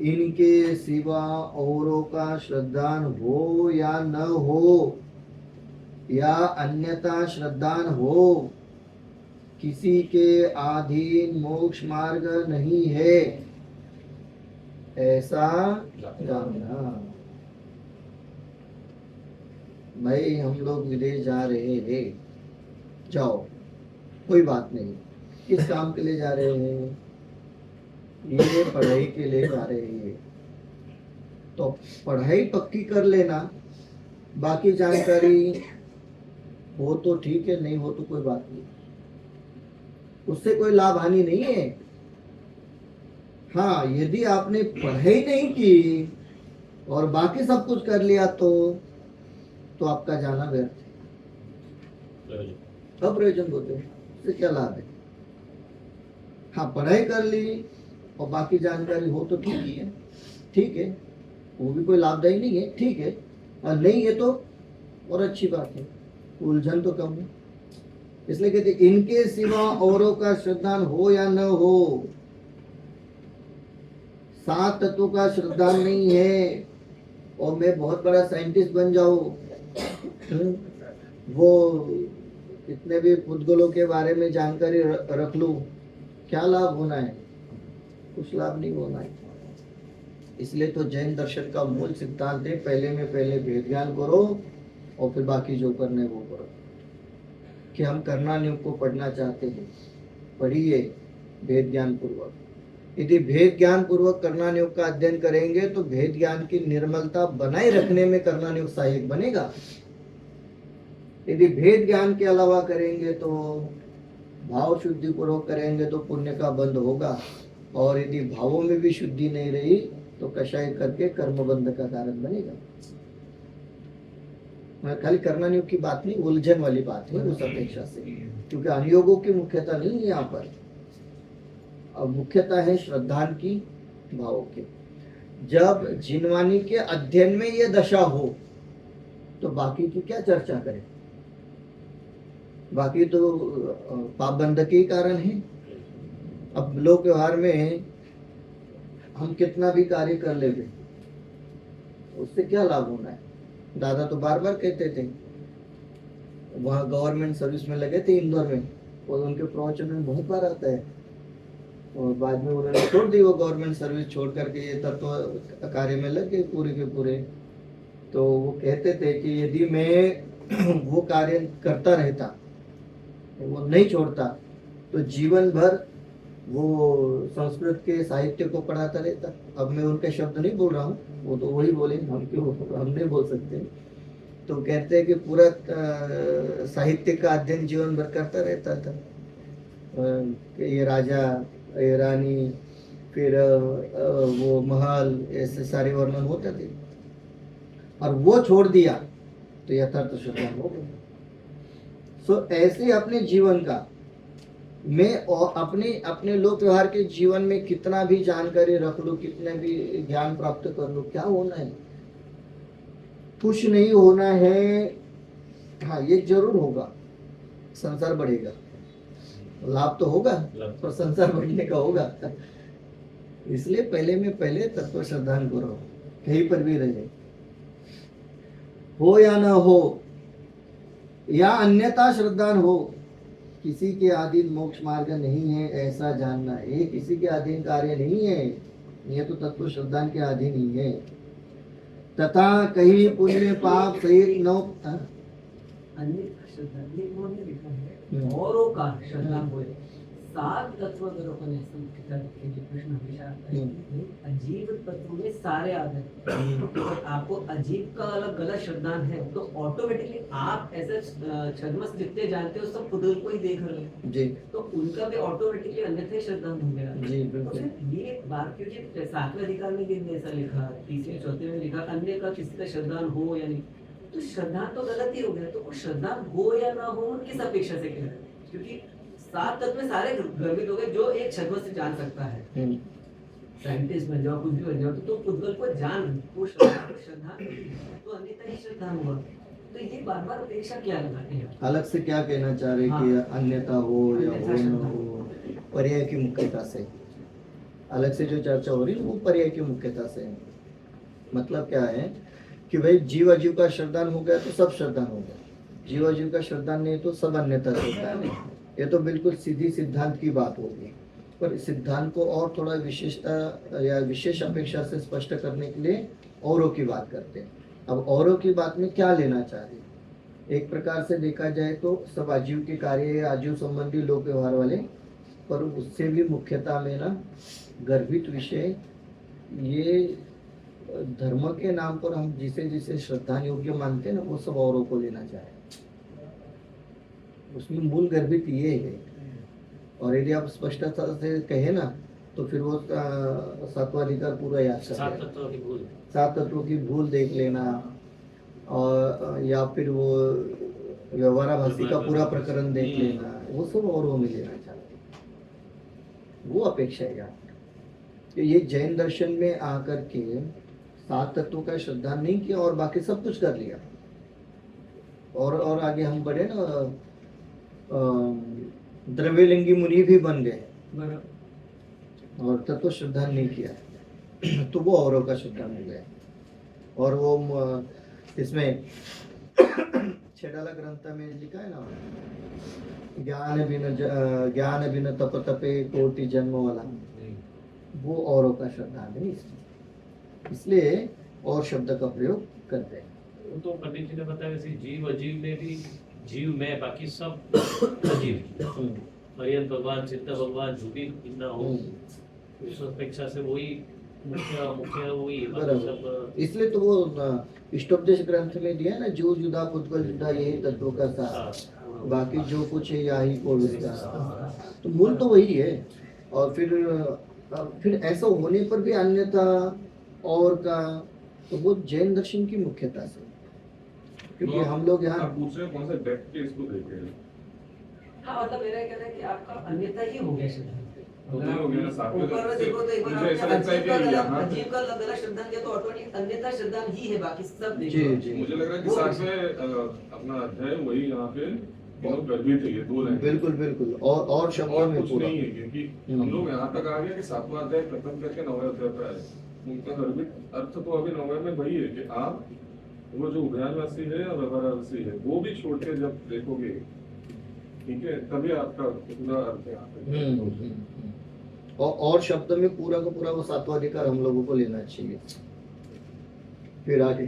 इनके सिवा औरों का श्रद्धान हो या न हो, या अन्यथा श्रद्धान हो, किसी के अधीन मोक्ष मार्ग नहीं है, ऐसा जानना। भाई हम लोग विदेश जा रहे हैं, जाओ, कोई बात नहीं। किस काम के लिए जा रहे हैं? ये पढ़ाई के लिए जा रहे हैं, तो पढ़ाई पक्की कर लेना, बाकी जानकारी हो तो ठीक है, नहीं हो तो कोई बात नहीं, उससे कोई लाभ हानि नहीं है। हाँ, यदि आपने पढ़ाई नहीं की और बाकी सब कुछ कर लिया तो आपका जाना व्यर्थ है, अप्रयोजन बोलते हैं। इससे क्या लाभ है? हाँ, पढ़ाई कर ली और बाकी जानकारी हो तो ठीक ही है, ठीक है, वो भी कोई लाभदायी नहीं है, ठीक है। और नहीं है तो और अच्छी बात है, उलझन तो कम है। इसलिए कहते इनके सिवा औरों का श्रद्धान हो या न हो, 7 तत्वों का श्रद्धान नहीं है, और मैं बहुत बड़ा साइंटिस्ट बन जाऊं, वो कितने भी पुद्गलों के बारे में जानकारी रख लूं, क्या लाभ होना है? कुछ लाभ नहीं होना है। इसलिए तो जैन दर्शन का मूल सिद्धांत है, पहले में पहले भेद ज्ञान करो और फिर बाकी जो करना है वो करो। कि हम कर्णानुयोग को पढ़ना चाहते हैं, पढ़िए भेद ज्ञान पूर्वक। यदि भेद ज्ञान पूर्वक कर्णानुयोग का अध्ययन करेंगे तो भेद ज्ञान की निर्मलता बनाए रखने में कर्णानुयोग सहायक बनेगा। यदि भेद ज्ञान के अलावा करेंगे तो भाव शुद्धि पूर्वक करेंगे तो पुण्य का बंध होगा, और यदि भावों में भी शुद्धि नहीं रही तो कषाय करके कर्म बंध का कारण बनेगा। खाली कर्णानुयोग की बात नहीं, उलझन वाली बात है उस अपेक्षा से, क्योंकि अनुयोगों की मुख्यता नहीं है यहाँ पर, अब मुख्यता है श्रद्धान की, भावों के। जब जिनवानी के अध्ययन में ये दशा हो तो बाकी की क्या चर्चा करें? बाकी तो पापबंध के कारण है। अब लोक व्यवहार में हम कितना भी कार्य कर लेंगे, उससे क्या लाभ होना है? दादा तो बार बार कहते थे, वहाँ गवर्नमेंट सर्विस में लगे थे इंदौर में, और उनके प्रवचन में बहुत बार आता है, और बाद में उन्होंने छोड़ दी वो गवर्नमेंट सर्विस, छोड़ करके ये तत्व कार्य में लग गए पूरे के पूरे। तो वो कहते थे कि यदि मैं वो कार्य करता रहता, वो नहीं छोड़ता, तो जीवन भर वो संस्कृत के साहित्य को पढ़ाता रहता। अब मैं उनके शब्द नहीं बोल रहा हूँ, वो तो वही बोले, हम क्यों, हम नहीं बोल सकते। तो कहते हैं कि पूरा साहित्य का अध्ययन जीवन भर करता रहता था, ये राजा, ये रानी, फिर वो महल, ऐसे सारे वर्णन होते थे, और वो छोड़ दिया तो यथार्थ श्रद्धा हो गया। सो ऐसे अपने जीवन का मैं और अपने लोक व्यवहार के जीवन में कितना भी जानकारी रख लूं, कितने भी ज्ञान प्राप्त कर लूं, क्या होना है? खुश नहीं होना है, हाँ ये जरूर होगा, संसार बढ़ेगा, लाभ तो होगा लाभ। पर संसार बढ़ने का होगा। इसलिए पहले तत्व श्रद्धान करो, कहीं पर भी रहे, हो या न हो या अन्यथा श्रद्धान हो, किसी के अधीन मोक्ष मार्ग नहीं है ऐसा जानना। ये किसी के अधीन कार्य नहीं है, ये तो तत्व श्रद्धान के अधीन ही है। तथा कहीं पुण्य पाप सहित नौ अन्य श्रद्धा ये उन्होंने लिखा है हम्म। औरों का श्रद्धा होए, सात तत्व अगर अपन ऐसे मुख्यतः देखेंगे, प्रश्न हमेशा आता है कि भाई अजीब तत्व में सारे आ गए, और आपको अजीब का अलग गलत श्रद्धान है तो ऑटोमेटिकली आप ऐसे छद्मस जितने जानते हो सब खुद को ही देख रहे हो, जी तो उनका भी ऑटोमेटिकली अन्यथा ही श्रद्धान हो गया। जी तो बिल्कुल। फिर ये बात क्योंकि सातवें अधिकार में भी ऐसा लिखा, तीसरे चौथे में लिखा अन्य का किसी का श्रद्धान हो या नहीं, तो श्रद्धान तो गलत ही हो गया। तो वो श्रद्धान हो या ना हो हम किस अपेक्षा से कह रहे हैं, क्योंकि सात तत्व में सारे गर्भित हो गए जो एक छद्म से जान सकता है। साइंटिस्ट बन जाओ, कुछ भी बन जाओ, तो पुद्गल को जान वो श्रद्धान तो अन्यथा ही श्रद्धान हुआ। तो ये बार बार अपेक्षा क्या लगाते हैं, अलग से क्या कहना चाह रहे हाँ। कि अन्यथा हो या अन्यथा हो न श्रद्धा। हो, पर्याय की मुख्यता से अलग से जो चर्चा हो रही है वो पर्याय की मुख्यता से है। मतलब क्या है कि भाई जीव अजीव का श्रद्धान हो गया तो सब श्रद्धान हो गया, जीव अजीव का श्रद्धान नहीं तो सब अन्यथा श्रद्धान है। ये तो बिल्कुल सीधी सिद्धांत की बात होगी, पर इस सिद्धांत को और थोड़ा विशेषता या विशेष अपेक्षा से स्पष्ट करने के लिए औरों की बात करते हैं। अब औरों की बात में क्या लेना चाह रहे हैं? एक प्रकार से देखा जाए तो सब आजीव के कार्य, आजीव संबंधी लोक व्यवहार वाले, पर उससे भी मुख्यता में ना गर्भित विषय, ये धर्म के नाम पर हम जिसे जिसे श्रद्धा योग्य मानते हैं ना वो सब औरों को लेना चाहे। उसमें मूल गर्भित ये है। और यदि आप स्पष्टता से कहे ना तो फिर वो सातवां अधिकार पूरा याद कर सात लेना। तत्वों की भूल। सात तत्वों की भूल देख लेना, और या फिर वो व्यवहाराभासी का पूरा प्रकरण देख लेना, वो सब औरों में लेना चाहते हैं। वो अपेक्षा है यहाँ कि ये जैन दर्शन में आकर के सात तत्वों का श्रद्धा नहीं किया और बाकी सब कुछ कर लिया, और आगे हम बढ़े ना, द्रव्यलिंगी मुनि भी बन गए और तत्व श्रद्धा नहीं किया तो वो औरों का श्रद्धा मिल गया। और वो इसमें छेडाला ग्रंथ में लिखा है ना, ज्ञान बिन तप तपे कोटि जन्म वाला, वो औरों का श्रद्धा नहीं, इसलिए और शब्द का प्रयोग करते हैं। वो तो पंडित जी ने बताया वैसे जीव अजीव में भी जीव में बाकी सब अजीव, मरियम भगवान, चित्त भगवान, जो भी इतना हो उस अपेक्षा से वही मुख्य वही है, बाकी सब इसलिए तो वो इष्टोपदेश ग्रंथ में दिया है ना, जो जुदा पुद्गल जुदा यही तत्वों का सार, बाकी जो कुछ है यही को विस्तार, तो मूल तो वही है। और फिर ऐसा होने पर भी अन्यथा और का, तो वो जैन दर्शन की मुख्यता से, क्योंकि हम लोग यहाँ आप पूछ रहे हैं कौन सा डेप्थ के इसको देख रहे हैं? हाँ मतलब मेरा कहना है कि आपका अन्यथा ही हो गया श्रद्धान। तो नहीं हो गया ना, सातवें ऊपर में देखो तो एक बार मुझे ऐसा लगता है कि यहाँ अजीब का गलत श्रद्धान किया तो ऑटोमेटिक अन्यथा श्रद्धान ही है, बाकी सब जी देखो। जी मुझे लग रहा है कि सातवें अपना अध्याय वही यहाँ पे बहुत गर्भित है, ये दो लाइन बिल्कुल बिल्कुल, और शब्दों और में कुछ पूरा नहीं है, क्योंकि हम लोग यहाँ तक आ गए कि सातवां अध्याय खत्म करके नौवें अध्याय पर आए। उनका गर्भित अर्थ तो अभी नौवें में वही है कि आप वो जो उभयानवासी है या व्यवहारवासी है वो भी छोड़ के जब देखोगे, ठीक है, तभी आपका पूरा अर्थ यहाँ पे। और शब्द में पूरा का पूरा वो सातवां अधिकार हम लोगों को लेना चाहिए। फिर आगे,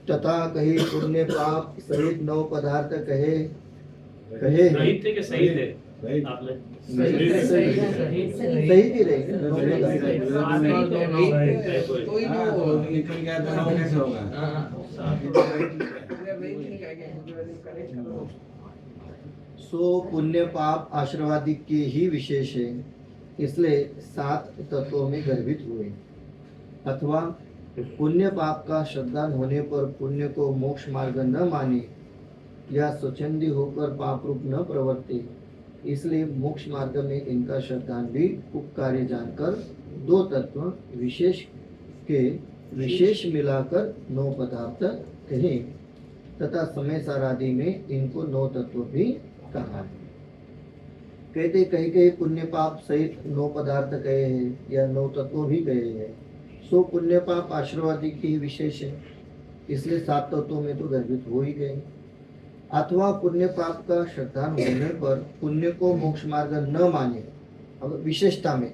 तथा कहे पुण्य पाप सहित 9 पदार्थ कहे रहित थे कि सही थे सही। आपने सही ही रहेंगे ना, 9 पदार्थ। तो ही हाँ, वो तो निकल गया तो नौ कैसे होगा? सो पुण्य पाप आशीर्वादी के ही विशेष है, इसलिए 7 तत्वों में गर्भित हुए। अथवा पुण्य पाप का श्रद्धान होने पर पुण्य को मोक्ष मार्ग न माने या स्वच्छंदी होकर पाप रूप न प्रवर्ते, इसलिए मोक्ष मार्ग में इनका श्रद्धान भी उपकारी जानकर 2 तत्व विशेष के विशेष मिलाकर 9 पदार्थ कहे तथा समय सार आदि में इनको 9 तत्व भी कहा है। कहते कहीं कहीं पुण्य पाप सहित 9 पदार्थ कहे हैं या 9 तत्व भी कहे हैं। सो पुण्य पाप आशीर्वादी की विशेष है, इसलिए 7 तत्वों में तो गर्भित हो ही गए। अथवा पुण्य पाप का श्रद्धान होने पर पुण्य को मोक्ष मार्ग न माने, अब विशेषता में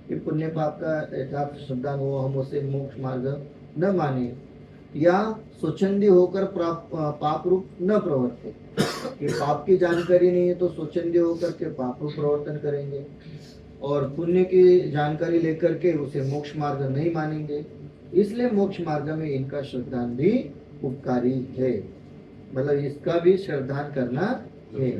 कि पुण्य पाप का यथार्थ श्रद्धान हो, हम उसे मोक्ष मार्ग न माने, या स्वच्छंदी होकर पाप रूप न प्रवर्ते, कि पाप की जानकारी नहीं है तो स्वच्छंदी होकर के पाप रूप प्रवर्तन करेंगे, और पुण्य की जानकारी लेकर के उसे मोक्ष मार्ग नहीं मानेंगे, इसलिए मोक्ष मार्ग में इनका श्रद्धान भी उपकारी है। मतलब इसका भी श्रद्धान करना है।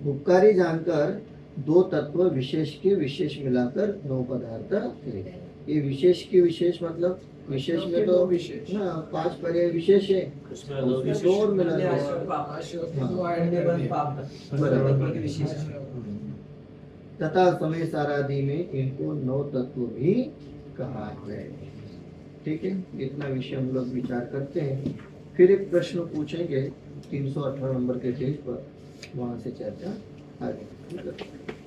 उपकारी जानकर 2 तत्व विशेष के विशेष मिलाकर 9 पदार्थ है। ये विशेष के विशेष मतलब विशेष में तो विशेष ना 5 पर्याय विशेष है, उसमें उसमें 2 और मिला पुण्य, है। आश्रम, पाप, आश्रम को ऐड पुण्य, कर बंध, दिया। पाप, बराबर। तत्व के विशेष। तथा समय सारादि में इनको 9 तत्व भी कहा है। ठीक है, इतना विषय हम लोग विचार करते हैं। फिर एक प्रश्न पूछेंगे 318 नंबर के पेज पर, वहां से चर्चा आगे।